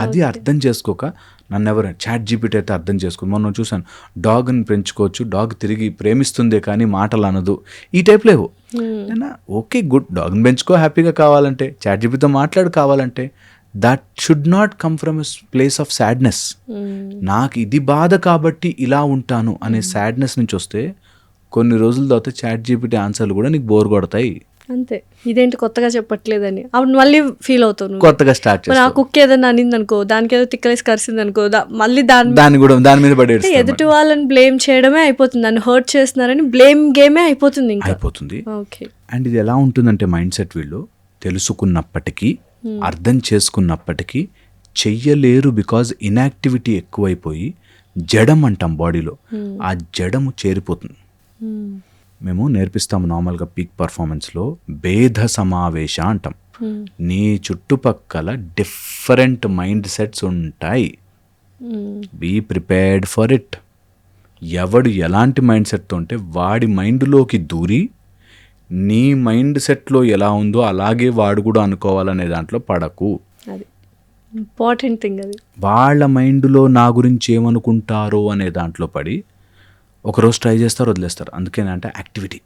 అది అర్థం చేసుకోక నన్ను ఎవరు చాట్ జీపీటీ అయితే అర్థం చేసుకో. మొన్న చూసాను, డాగ్ని పెంచుకోవచ్చు, డాగ్ తిరిగి ప్రేమిస్తుందే కానీ మాటలు అనదు, ఈ టైప్ లేవు. ఓకే గుడ్, డాగ్ని పెంచుకో హ్యాపీగా కావాలంటే, చాట్ జీపీతో మాట్లాడు కావాలంటే, that should not come from a place of sadness. నాకు ఇది బాధ కాబట్టి ఇలా ఉంటాను అనే సాడ్నెస్ నుంచి వస్తే కొన్ని రోజుల తర్వాత చాట్ జీపీటీ ఆన్సర్లు కూడా నీకు బోర్ కొడతాయి. అంతే, ఇదేంటి కొత్తగా చెప్పట్లేదని అప్పుడు మళ్ళీ ఫీల్ అవుతాను. కొత్తగా స్టార్ట్ మరి ఆ కుక్క ఏదైనా అనింది అనుకో, దానికి ఏదో తిక్కలేసి కరిసింది అనుకో, మళ్ళీ దాని మీద పడే ఎదుటి వాళ్ళని బ్లేమ్ చేయడమే అయిపోతుంది. దాన్ని హర్ట్ చేస్తున్నారని బ్లేమ్ గేమే అయిపోతుంది, ఇంకా అయిపోతుంది. ఓకే. అండ్ ఇది ఎలా ఉంటుందంటే మైండ్ సెట్ వీళ్ళు తెలుసుకున్నప్పటికీ అర్థం చేసుకున్నప్పటికీ చెయ్యలేరు. బికాజ్ ఇన్యాక్టివిటీ ఎక్కువైపోయి జడం అంటాం బాడీలో, ఆ జడము చేరిపోతుంది. మేము నేర్పిస్తాము నార్మల్గా పీక్ పర్ఫార్మెన్స్లో భేద సమావేశ అంటాం. నీ చుట్టుపక్కల డిఫరెంట్ మైండ్ సెట్స్ ఉంటాయి, బీ ప్రిపేర్డ్ ఫర్ ఇట్. ఎవడు ఎలాంటి మైండ్ సెట్తో ఉంటే వాడి మైండ్లోకి దూరి నీ మైండ్ సెట్లో ఎలా ఉందో అలాగే వాడు కూడా అనుకోవాలనే దాంట్లో పడకు. అది ఇంపార్టెంట్ థింగ్. అది వాళ్ళ మైండ్లో నా గురించి ఏమనుకుంటారో అనే దాంట్లో పడి ఒకరోజు ట్రై చేస్తారు, వదిలేస్తారు. అందుకేనంటే activity,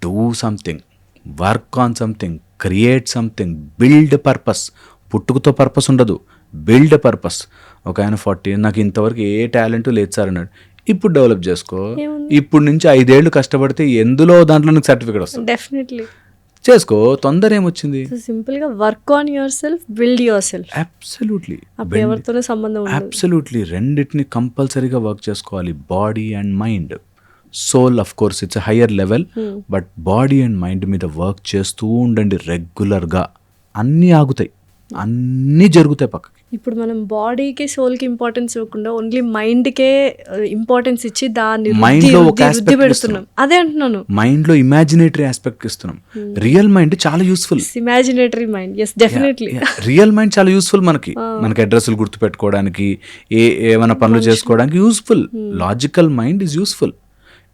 do something, work on something, create something, build purpose. పుట్టుకతో పర్పస్ ఉండదు, బిల్డ్ పర్పస్. ఒక ఆయన 40 నాకు ఇంతవరకు ఏ టాలెంట్ లేదు సార్ అన్నాడు. ఇప్పుడు డెవలప్ చేసుకో, ఇప్పుడు నుంచి 5 ఏళ్ళు కష్టపడితే ఎందులో దాంట్లో నీకు సర్టిఫికేట్ వస్తుంది. డెఫినెట్లీ చేసుకో, తొందర ఏమొచ్చింది. సింపుల్ గా work on yourself, build yourself. Absolutely, అప్పుడు ఎవరితోనూ సంబంధం ఉండదు. అబ్సల్యూట్లీ, రెండింటిని కంపల్సరీగా వర్క్ చేసుకోవాలి. Body and mind, soul of course it's higher level, but body and mind మీద వర్క్ చేస్తూ ఉండండి రెగ్యులర్గా. అన్నీ ఆగుతాయి, అన్నీ జరుగుతాయి పక్కకి. ఇప్పుడు మనం బాడీకి సోల్కి ఇంపార్టెన్స్ ఇవ్వకుండా ఓన్లీ మైండ్కే ఇంపార్టెన్స్ ఇచ్చి దాన్ని వృద్ధి పెడుతున్నాం. అదే అంటున్నాను, మైండ్లో ఇమాజినేటరీ ఆస్పెక్ట్ ఇస్తున్నాం. రియల్ మైండ్ చాలా useful. Imaginary mind, yes definitely. Real mind చాలా యూస్ఫుల్ మనకి అడ్రస్లు గుర్తుపెట్టుకోవడానికి, ఏమైనా పనులు చేసుకోవడానికి useful. Logical mind is useful,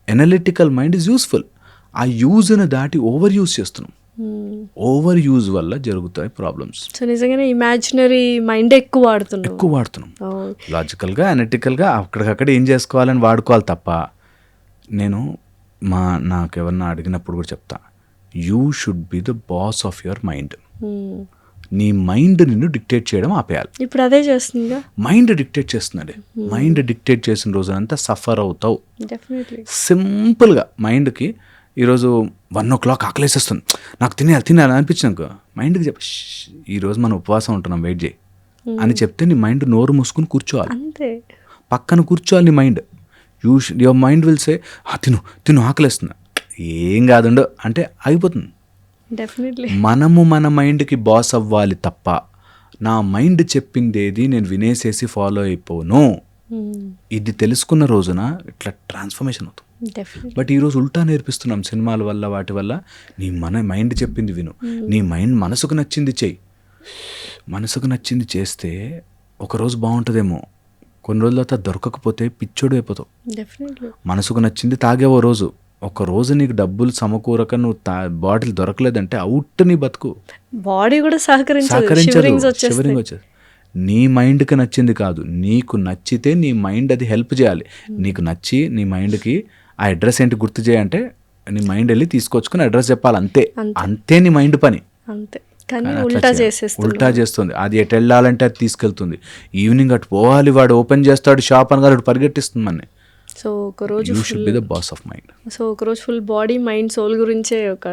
analytical mind is useful. ఆ యూజ్ని దాటి ఓవర్ యూజ్ చేస్తున్నాం. ఓవర్ యూజ్ వల్ల జరుగుతాయి ప్రాబ్లమ్స్. సో నిజంగానే ఇమాజినరీ మైండ్ ఎక్కువ వాడుతున్నాం. లాజికల్గా, అనలిటికల్గా అక్కడికక్కడ ఏం చేసుకోవాలని వాడుకోవాలి తప్ప. నేను నాకు ఎవరన్నా అడిగినప్పుడు కూడా చెప్తా, you should be the boss of your mind. నీ మైండ్ నిన్ను డిక్టేట్ చేయడం ఆపేయాలి. ఇప్పుడు అదే చేస్తుంది, మైండ్ డిక్టేట్ చేస్తున్నాడు. మైండ్ డిక్టేట్ చేసిన రోజునంతా సఫర్ అవుతావు. సింపుల్గా మైండ్కి ఈరోజు 1 o'clock ఆకలేసేస్తుంది, నాకు తినాలి అనిపించింది, మైండ్కి చెప్ప, ఈరోజు మనం ఉపవాసం ఉంటున్నాం, వెయిట్ చేయి అని చెప్తే నీ మైండ్ నోరు మూసుకుని కూర్చోవాలి. అంతే, పక్కన కూర్చోవాలి నీ mind. Your mind will say తిను ఆకలేస్తున్నా, ఏం కాదుండో అంటే ఆగిపోతుంది. మనము మన మైండ్కి బాస్ అవ్వాలి తప్ప నా మైండ్ చెప్పిందేది నేను వినేసేసి ఫాలో అయిపోను. ఇది తెలుసుకున్న రోజున ఇట్లా ట్రాన్స్ఫర్మేషన్ అవుతుంది. బట్ ఈరోజు ఉల్టా నేర్పిస్తున్నాం సినిమాల వల్ల, వాటి వల్ల. నీ మైండ్ చెప్పింది విను, నీ మైండ్ మనసుకు నచ్చింది చెయ్యి. మనసుకు నచ్చింది చేస్తే ఒకరోజు బాగుంటుందేమో, కొన్ని రోజుల తర్వాత దొరకకపోతే పిచ్చోడు అయిపోతావు. మనసుకు నచ్చింది తాగేవో రోజు, ఒక రోజు నీకు డబ్బులు సమకూరక నువ్వు బాటిల్ దొరకలేదంటే అవుట్ నీ బతుకు. బాడీ కూడా సహకరించదు, షివరింగ్ వచ్చేది. నీ మైండ్కి నచ్చింది కాదు, నీకు నచ్చితే నీ మైండ్ అది హెల్ప్ చేయాలి. నీకు నచ్చి నీ మైండ్కి ఆ అడ్రస్ ఏంటి గుర్తు చేయంటే నీ మైండ్ వెళ్ళి తీసుకొచ్చుకుని అడ్రస్ చెప్పాలి. అంతే నీ మైండ్ పని. ఉల్టా చేస్తుంది. అది ఎటు వెళ్ళాలంటే అది తీసుకెళ్తుంది. ఈవినింగ్ అటు పోవాలి, వాడు ఓపెన్ చేస్తాడు షాప్ అనగా అటు పరిగెట్టిస్తుంది మన. సో ఒకరోజు you should be the boss of mind. So ఒకరోజు ఫుల్ బాడీ మైండ్ సోల్ గురించే ఒక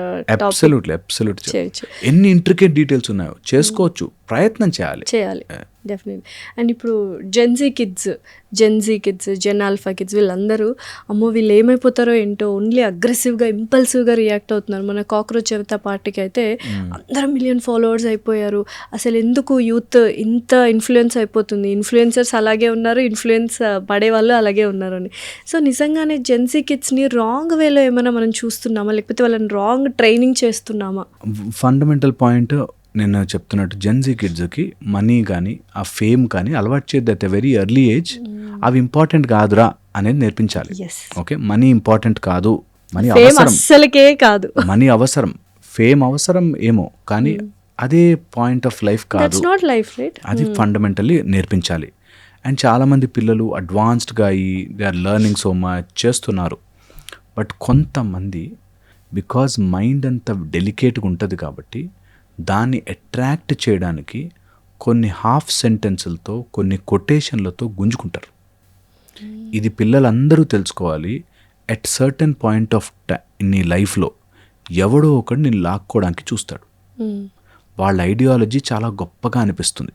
అబ్సల్యూట్లీ ఎన్ని ఇంట్రికేట్ డీటెయిల్స్ ఉన్నాయో చేసుకోవచ్చు, ప్రయత్నం చేయాలి. డెఫినెట్లీ. అండ్ ఇప్పుడు జెన్జీ కిడ్స్, జెన్ ఆల్ఫా కిడ్స్ వీళ్ళందరూ అమ్మో వీళ్ళు ఏమైపోతారో ఏంటో, ఓన్లీ అగ్రెసివ్గా ఇంపల్సివ్గా రియాక్ట్ అవుతున్నారు. మన కాక్రోచ్ జనతా పార్టీకి అయితే అందరూ 1 million ఫాలోవర్స్ అయిపోయారు. అసలు ఎందుకు యూత్ ఇంత ఇన్ఫ్లుయెన్స్ అయిపోతుంది? ఇన్ఫ్లుయెన్సర్స్ అలాగే ఉన్నారు, ఇన్ఫ్లుయెన్స్ పడేవాళ్ళు అలాగే ఉన్నారు అని. సో నిజంగానే జెన్జీ కిడ్స్ని రాంగ్ వేలో ఏమైనా మనం చూస్తున్నామా, లేకపోతే వాళ్ళని రాంగ్ ట్రైనింగ్ చేస్తున్నామా? ఫండమెంటల్ పాయింట్ నేను చెప్తున్నట్టు జెన్జీ కిడ్స్కి మనీ కానీ ఆ ఫేమ్ కానీ అలవాటు చేయద్దు at a very early age. అవి ఇంపార్టెంట్ కాదురా అనేది నేర్పించాలి. ఎస్, ఓకే, మనీ ఇంపార్టెంట్ కాదు, మనీ ఫేమ్ అవసరం, అస్సలకే కాదు. మనీ అవసరం, ఫేమ్ అవసరం ఏమో, కానీ అదే పాయింట్ ఆఫ్ లైఫ్ కాదు. That's not life, right? అది ఫండమెంటల్లీ నేర్పించాలి. అండ్ చాలామంది పిల్లలు అడ్వాన్స్డ్గా అయ్యి they are learning so much చేస్తున్నారు. బట్ కొంతమంది బికాజ్ మైండ్ అంత డెలికేట్గా ఉంటుంది కాబట్టి దాన్ని అట్రాక్ట్ చేయడానికి కొన్ని హాఫ్ సెంటెన్సులతో, కొన్ని కొటేషన్లతో గుంజుకుంటారు. ఇది పిల్లలందరూ తెలుసుకోవాలి. ఎట్ సర్టన్ పాయింట్ ఆఫ్ నీ లైఫ్లో ఎవడో ఒకడు నేను లాక్కోవడానికి చూస్తాడు. వాళ్ళ ఐడియాలజీ చాలా గొప్పగా అనిపిస్తుంది.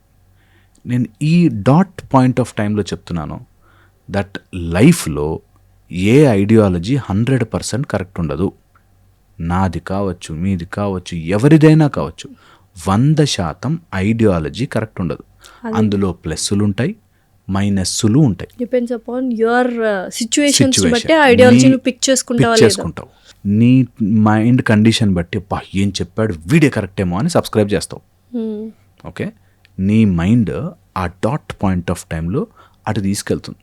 నేను ఈ డాట్ పాయింట్ ఆఫ్ టైంలో చెప్తున్నాను దట్ లైఫ్లో ఏ ఐడియాలజీ 100% కరెక్ట్ ఉండదు. నాది కావచ్చు, మీది కావచ్చు, ఎవరిదైనా కావచ్చు, 100% ఐడియాలజీ కరెక్ట్ ఉండదు. అందులో ప్లస్సులు ఉంటాయి, మైనస్సులు ఉంటాయి. డిపెండ్స్ అపాన్ యువర్ సిచ్యువేషన్స్ బట్టి ఐడియాలజీని పిక్ చేసుకుంటావు. నీ మైండ్ కండిషన్ బట్టి అబ్బా ఏం చెప్పాడు వీడే కరెక్టేమో అని సబ్స్క్రైబ్ చేస్తావు. ఓకే, నీ మైండ్ ఆ డాట్ పాయింట్ ఆఫ్ టైంలో అటు తీసుకెళ్తుంది.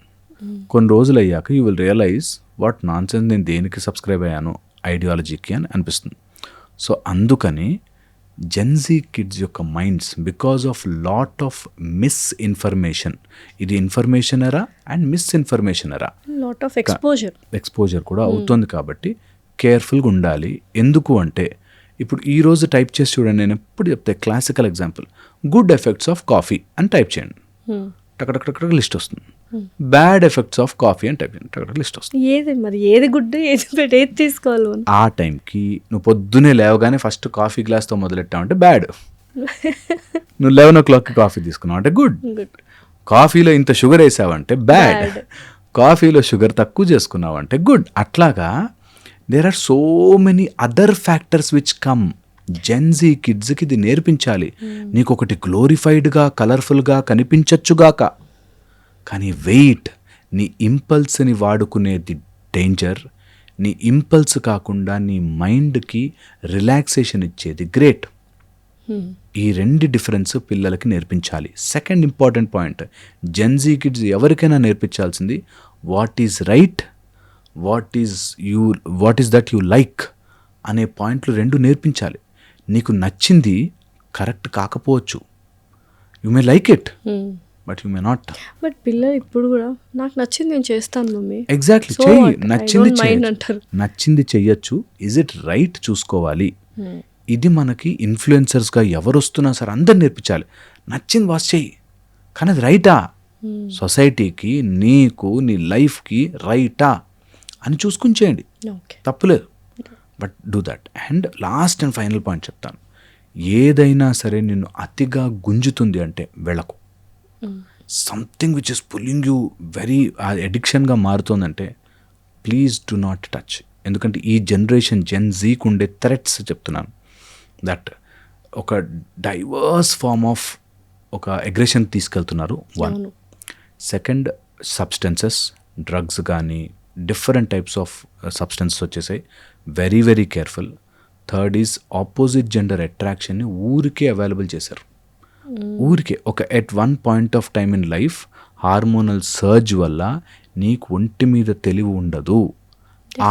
కొన్ని రోజులు అయ్యాక you will realise what nonsense, నేను దేనికి సబ్స్క్రైబ్ అయ్యాను ఐడియాలజీకి అని అనిపిస్తుంది. సో అందుకని జెన్జీ కిడ్స్ యొక్క minds because of lot of misinformation, ఇది information era and misinformation era, lot of exposure కూడా అవుతుంది. కాబట్టి కేర్ఫుల్గా ఉండాలి. ఎందుకు అంటే ఇప్పుడు ఈరోజు టైప్ చేసి చూడండి, నేను ఎప్పుడు చెప్తే classical example, good effects of coffee అని టైప్ చేయండి, టక్ లిస్ట్ వస్తుంది. బ్యాడ్ ఎఫెక్ట్స్ ఆఫ్ కాఫీ అని టైప్ చేయండి, టక్ లిస్ట్ వస్తుంది. ఏది గుడ్, ఏది తీసుకోవాలి. ఆ టైంకి నువ్వు పొద్దునే లేవగానే ఫస్ట్ కాఫీ గ్లాస్తో మొదలెట్టావంటే బ్యాడ్, నువ్వు 11 o'clock కాఫీ తీసుకున్నావు అంటే గుడ్, కాఫీలో ఇంత షుగర్ వేసావంటే బ్యాడ్, కాఫీలో షుగర్ తక్కువ చేసుకున్నావు అంటే గుడ్. అట్లాగా there are so many other factors which come. Gen Z కిడ్స్కి ఇది నేర్పించాలి. నీకు ఒకటి గ్లోరిఫైడ్గా కలర్ఫుల్గా కనిపించచ్చుగాక, కానీ వెయిట్, నీ ఇంపల్స్ని వాడుకునేది డేంజర్. నీ ఇంపల్స్ కాకుండా నీ మైండ్కి రిలాక్సేషన్ ఇచ్చేది గ్రేట్. ఈ రెండు డిఫరెన్స్ పిల్లలకి నేర్పించాలి. Second important point, Gen Z kids ఎవరికైనా నేర్పించాల్సింది what is right, what is that you like అనే పాయింట్లు రెండు నేర్పించాలి. నీకు నచ్చింది కరెక్ట్ కాకపోవచ్చు, you may like it but you may not. But పిల్లలు ఇప్పుడు కూడా నాకు నచ్చింది నేను చేస్తాను మమ్మీ, ఎగ్జాక్ట్లీ చెయ్యి, నచ్చింది చెయ్యొచ్చు. ఇజ్ ఇట్ రైట్ చూసుకోవాలి. ఇది మనకి ఇన్ఫ్లుయెన్సర్స్గా ఎవరు వస్తున్నా సరే అందరు నేర్పించాలి. నచ్చింది వాచ్ చెయ్యి, కానీ అది రైటా, సొసైటీకి, నీకు, నీ లైఫ్కి రైటా అని చూసుకుని చేయండి, తప్పులేదు. But do that. And last and final point చెప్తాను, ఏదైనా సరే నిన్ను అతిగా గుంజుతుంది అంటే వెళ్ళకు. Something which is pulling you very అడిక్షన్గా మారుతుందంటే ప్లీజ్ డు నాట్ టచ్. ఎందుకంటే ఈ జనరేషన్ జెన్జీకి ఉండే థ్రెట్స్ చెప్తున్నాను, దట్ ఒక డైవర్స్ ఫార్మ్ ఆఫ్ ఒక అగ్రెషన్ తీసుకెళ్తున్నారు. 1. సెకండ్, సబ్స్టెన్సెస్, డ్రగ్స్ కానీ డిఫరెంట్ టైప్స్ ఆఫ్ సబ్స్టెన్సెస్ వచ్చేసాయి, very very careful. Third is opposite gender అట్రాక్షన్ని ఊరికే అవైలబుల్ చేశారు. ఊరికే ఒక at one point of time in life hormonal surge వల్ల నీకు ఒంటి మీద తెలివి ఉండదు.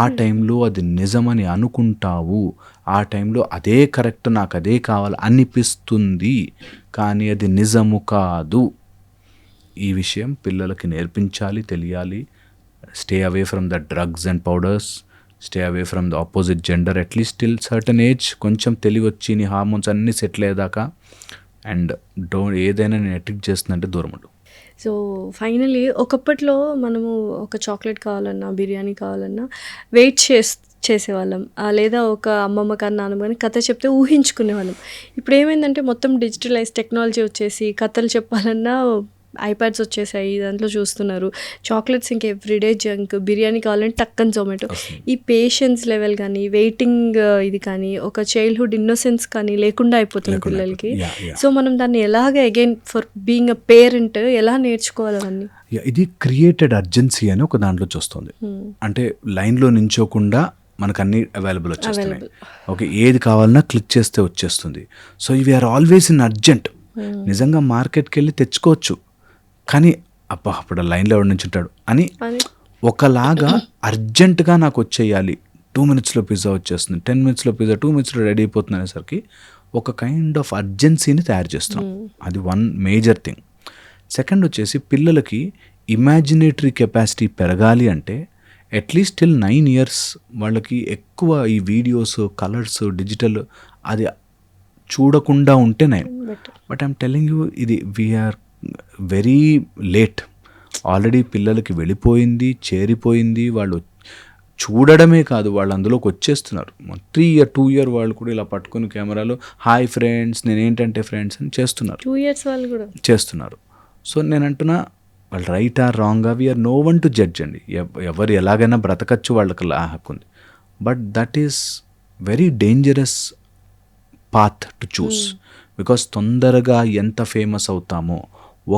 ఆ టైంలో అది నిజమని అనుకుంటావు, ఆ టైంలో అదే కరెక్ట్, నాకు అదే కావాలి అనిపిస్తుంది, కానీ అది నిజము కాదు. ఈ విషయం పిల్లలకి నేర్పించాలి, తెలియాలి. Stay away from the drugs and powders, stay away from the opposite gender at least till certain age. కొంచెం తెలివి వచ్చి నీ హార్మోన్స్ అన్నీ సెటిల్ అయ్యేదాకా. అండ్ ఏదైనా నేను అట్రాక్ట్ చేస్తుందంటే దూరం ఉండు. సో ఫైనలీ ఒకప్పట్లో మనము ఒక చాక్లెట్ కావాలన్నా, బిర్యానీ కావాలన్నా వెయిట్ చేసేవాళ్ళం, లేదా ఒక అమ్మమ్మ కానీ నాన్నమ్మ కానీ కథ చెప్తే ఊహించుకునేవాళ్ళం. ఇప్పుడు ఏమైందంటే మొత్తం డిజిటలైజ్ టెక్నాలజీ వచ్చేసి కథలు చెప్పాలన్నా ఐప్యాడ్స్ వచ్చేసాయి, దాంట్లో చూస్తున్నారు. చాక్లెట్స్ ఇంక ఎవ్రీడే జంక్, బిర్యానీ కావాలంటే టక్కని జొమాటో. ఈ పేషెన్స్ లెవెల్ కానీ, వెయిటింగ్ ఇది కానీ, ఒక చైల్డ్హుడ్ ఇన్నోసెన్స్ కానీ లేకుండా అయిపోతుంది పిల్లలకి. సో మనం దాన్ని ఎలాగ again for being a parent ఎలా నేర్చుకోవాలని, ఇది క్రియేటెడ్ అర్జెన్సీ అని ఒక దాంట్లో చూస్తుంది. అంటే లైన్లో నించోకుండా మనకు అన్ని అవైలబుల్ వచ్చేస్తున్నాయి. ఓకే, ఏది కావాలన్నా క్లిక్ చేస్తే వచ్చేస్తుంది. So we're always in urgent. నిజంగా మార్కెట్కి వెళ్ళి తెచ్చుకోవచ్చు, కానీ అబ్బా అప్పుడు లైన్లో ఎవరి నుంచి ఉంటాడు అని అని ఒకలాగా అర్జెంటుగా నాకు వచ్చేయాలి, 2 minutesలో పిజ్జా వచ్చేస్తుంది, 10 minutesలో పిజ్జా 2 minutesలో రెడీ అయిపోతుంది అనేసరికి ఒక కైండ్ ఆఫ్ అర్జెన్సీని తయారు చేస్తున్నాం. అది వన్ మేజర్ థింగ్. సెకండ్ వచ్చేసి పిల్లలకి ఇమాజినేటరీ కెపాసిటీ పెరగాలి అంటే అట్లీస్ట్ టిల్ 9 years వాళ్ళకి ఎక్కువ ఈ వీడియోస్, కలర్స్, డిజిటల్ అది చూడకుండా ఉంటే నయం. Better. But I'm telling you ఇది వీఆర్ వెరీ లేట్. ఆల్రెడీ పిల్లలకి వెళ్ళిపోయింది, చేరిపోయింది. వాళ్ళు చూడడమే కాదు, వాళ్ళు అందులోకి వచ్చేస్తున్నారు. 3 year 2 year వాళ్ళు కూడా ఇలా పట్టుకుని కెమెరాలో హాయ్ ఫ్రెండ్స్, నేనేంటంటే ఫ్రెండ్స్ అని చేస్తున్నారు. 2 years వాళ్ళు కూడా చేస్తున్నారు. సో నేను అంటున్నా వాళ్ళు రైట్ ఆర్ రాంగా we're no one to judge అండి. ఎవరు ఎలాగైనా బ్రతకచ్చు, వాళ్ళకి హక్కు ఉంది. But that is very dangerous path to choose. Because తొందరగా ఎంత ఫేమస్ అవుతామో,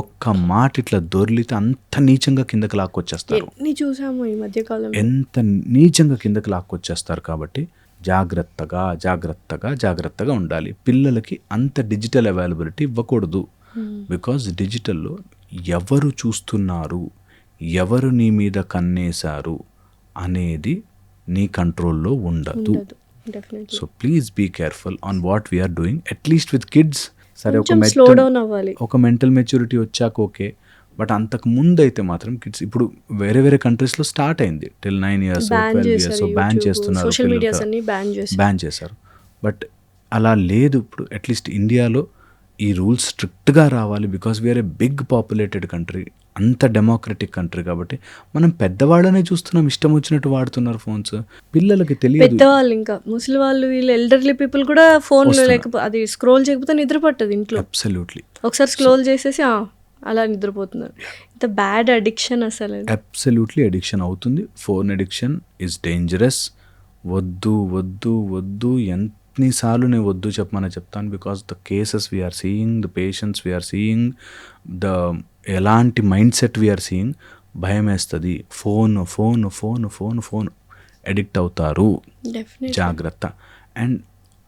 ఒక్క మాట ఇట్లా దొర్లితే అంత నీచంగా కిందకి లాక్కొచ్చేస్తారు. ఎన్ని చూసాము ఈ మధ్య కాలంలో. ఎంత నీచంగా కిందకి లాక్కొచ్చేస్తారు. కాబట్టి జాగ్రత్తగా జాగ్రత్తగా జాగ్రత్తగా ఉండాలి. పిల్లలకి అంత డిజిటల్ అవైలబిలిటీ ఇవ్వకూడదు. బికాజ్ డిజిటల్లో ఎవరు చూస్తున్నారు, ఎవరు నీ మీద కన్నేశారు అనేది నీ కంట్రోల్లో ఉండదు. Definitely so please be careful on what we're doing, at least with kids. సరే కొంచెం స్లో డౌన్ అవ్వాలి. ఒక మెంటల్ మెచ్యూరిటీ వచ్చాక ఓకే, బట్ అంతకు ముందు అయితే మాత్రం కిడ్స్ ఇప్పుడు వేరే వేరే కంట్రీస్లో స్టార్ట్ అయింది. టిల్ 9 years, 12 years బ్యాన్ చేస్తున్నారు, సోషల్ మీడియాస్ అన్ని బ్యాన్ చేశారు. బట్ అలా లేదు. ఇప్పుడు అట్లీస్ట్ ఇండియాలో ఈ రూల్స్ స్ట్రిక్ట్గా రావాలి. Because we're a big populated country, అంత డెమోక్రటిక్ కంట్రీ. కాబట్టి మనం పెద్దవాళ్ళనే చూస్తున్నాం, ఇష్టం వచ్చినట్టు వాడుతున్నారు ఫోన్స్. పిల్లలకి తెలియదు. పెద్దవాళ్ళు ఇంకా ముసలి వాళ్ళు, వీళ్ళు ఎల్డర్లీ పీపుల్ కూడా ఫోన్ లేకపోతే అది స్క్రోల్ చేయకపోతే నిద్ర పట్టదు ఇంట్లో. అబ్సల్యూట్లీ. ఒకసారి స్క్రోల్ చేసేసి అలా నిద్రపోతున్నారు. ఇంత బ్యాడ్ అడిక్షన్ అసలు. అబ్సల్యూట్లీ అడిక్షన్ అవుతుంది. Phone addiction is dangerous. వద్దు వద్దు వద్దు, ఎన్నిసార్లు నేను వద్దు చెప్పమని చెప్తాను. Because the cases we're seeing, the patients we're seeing, the ఎలాంటి మైండ్ సెట్ వీఆర్ సీయింగ్, భయం వేస్తుంది. Phone phone phone phone phone addict అవుతారు, జాగ్రత్త. అండ్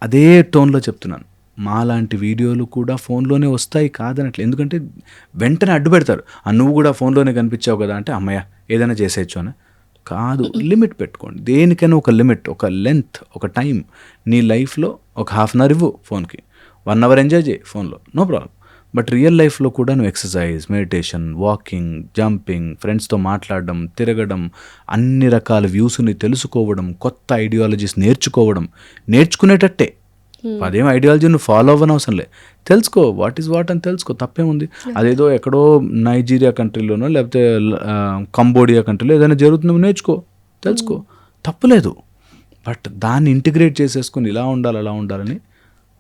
అదే టోన్లో చెప్తున్నాను, మాలాంటి వీడియోలు కూడా ఫోన్లోనే వస్తాయి కాదనట్లు. ఎందుకంటే వెంటనే అడ్డు పెడతారు. నువ్వు కూడా ఫోన్లోనే కనిపించావు కదా అంటే అమ్మయ్య ఏదైనా చేసేయచ్చు అని కాదు. లిమిట్ పెట్టుకోండి. దేనికైనా ఒక లిమిట్, ఒక లెంత్, ఒక టైం. నీ లైఫ్లో ఒక 1/2 hour ఇవ్వు ఫోన్కి, 1 hour ఎంజాయ్ చేయి ఫోన్లో, నో ప్రాబ్లం. బట్ రియల్ లైఫ్లో కూడా నువ్వు ఎక్సర్సైజ్, మెడిటేషన్, వాకింగ్, జంపింగ్, ఫ్రెండ్స్తో మాట్లాడడం, తిరగడం, అన్ని రకాల వ్యూస్ని తెలుసుకోవడం, కొత్త ఐడియాలజీస్ నేర్చుకునేటట్టే. అదేం ఐడియాలజీ నువ్వు ఫాలో అవ్వని అవసరం లే, తెలుసుకో, వాట్ ఈజ్ వాట్ అని తెలుసుకో, తప్పేముంది. అదేదో ఎక్కడో నైజీరియా కంట్రీలోనో లేకపోతే కంబోడియా కంట్రీలో ఏదైనా జరుగుతుందో నేర్చుకో, తెలుసుకో, తప్పులేదు. బట్ దాన్ని ఇంటిగ్రేట్ చేసేసుకుని ఇలా ఉండాలి అలా ఉండాలని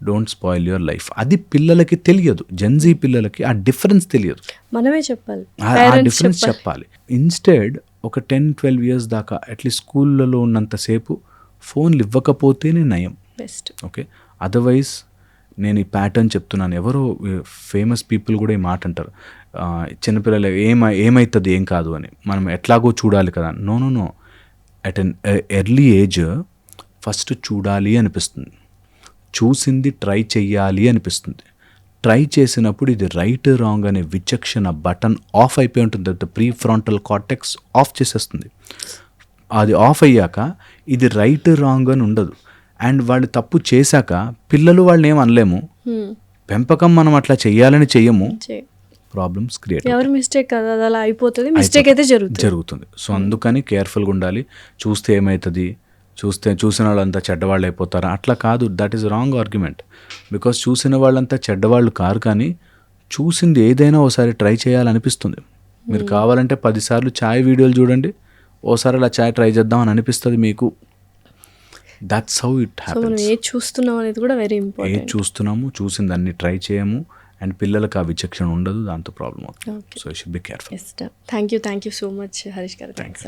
డోంట్ స్పాయిల్ యువర్ లైఫ్. అది పిల్లలకి తెలియదు. జెన్జీ పిల్లలకి ఆ డిఫరెన్స్ తెలియదు. మనమే చెప్పాలి, ఆ డిఫరెన్స్ చెప్పాలి. ఇన్స్టెడ్ ఒక 10-12 years దాకా అట్లీస్ట్ స్కూళ్ళలో ఉన్నంతసేపు ఫోన్లు ఇవ్వకపోతేనే నయం. బెస్ట్. ఓకే, అదర్వైజ్ నేను ఈ ప్యాటర్న్ చెప్తున్నాను. ఎవరో ఫేమస్ పీపుల్ కూడా ఈ మాట అంటారు, చిన్నపిల్లలు ఏమవుతుంది ఏం కాదు అని, మనం ఎట్లాగో చూడాలి కదా. No, at an early age first చూడాలి అనిపిస్తుంది, చూసింది ట్రై చెయ్యాలి అనిపిస్తుంది. ట్రై చేసినప్పుడు ఇది రైట్ రాంగ్ అనే విచక్షణ బటన్ ఆఫ్ అయిపోయి ఉంటుంది. The pre frontal cortex of చేసేస్తుంది. అది ఆఫ్ అయ్యాక ఇది రైట్ రాంగ్ అని ఉండదు. అండ్ వాళ్ళు తప్పు చేశాక పిల్లలు వాళ్ళని ఏం అనలేము. పెంపకం మనం అట్లా చెయ్యాలని చెయ్యము, ప్రాబ్లమ్స్ క్రియేట్. ఎవరి మిస్టేక్ కదా, అది అలా అయిపోతుంది. మిస్టేక్ అయితే జరుగుతుంది. సో అందుకని కేర్ఫుల్గా ఉండాలి. చూస్తే ఏమవుతుంది, చూసిన వాళ్ళంతా చెడ్డవాళ్ళు అయిపోతారా, అట్లా కాదు. That is wrong argument. Because చూసిన వాళ్ళంతా చెడ్డవాళ్ళు కారు, కానీ చూసింది ఏదైనా ఓసారి ట్రై చేయాలనిపిస్తుంది. మీరు కావాలంటే 10 సార్లు ఛాయ్ వీడియోలు చూడండి, ఓసారి అలా ఛాయ్ ట్రై చేద్దాం అని అనిపిస్తుంది మీకు. That's how it happens. ఏది చూస్తున్నాం అనేది కూడా వెరీ ఇంపార్టెంట్. ఏది చూస్తున్నాము, చూసింది అన్ని ట్రై చేయము, అండ్ పిల్లలకు ఆ విచక్షణ ఉండదు, దాంతో ప్రాబ్లం అవుతుంది. So you should be careful. Thank you so much Harish గారు. థ్యాంక్స్.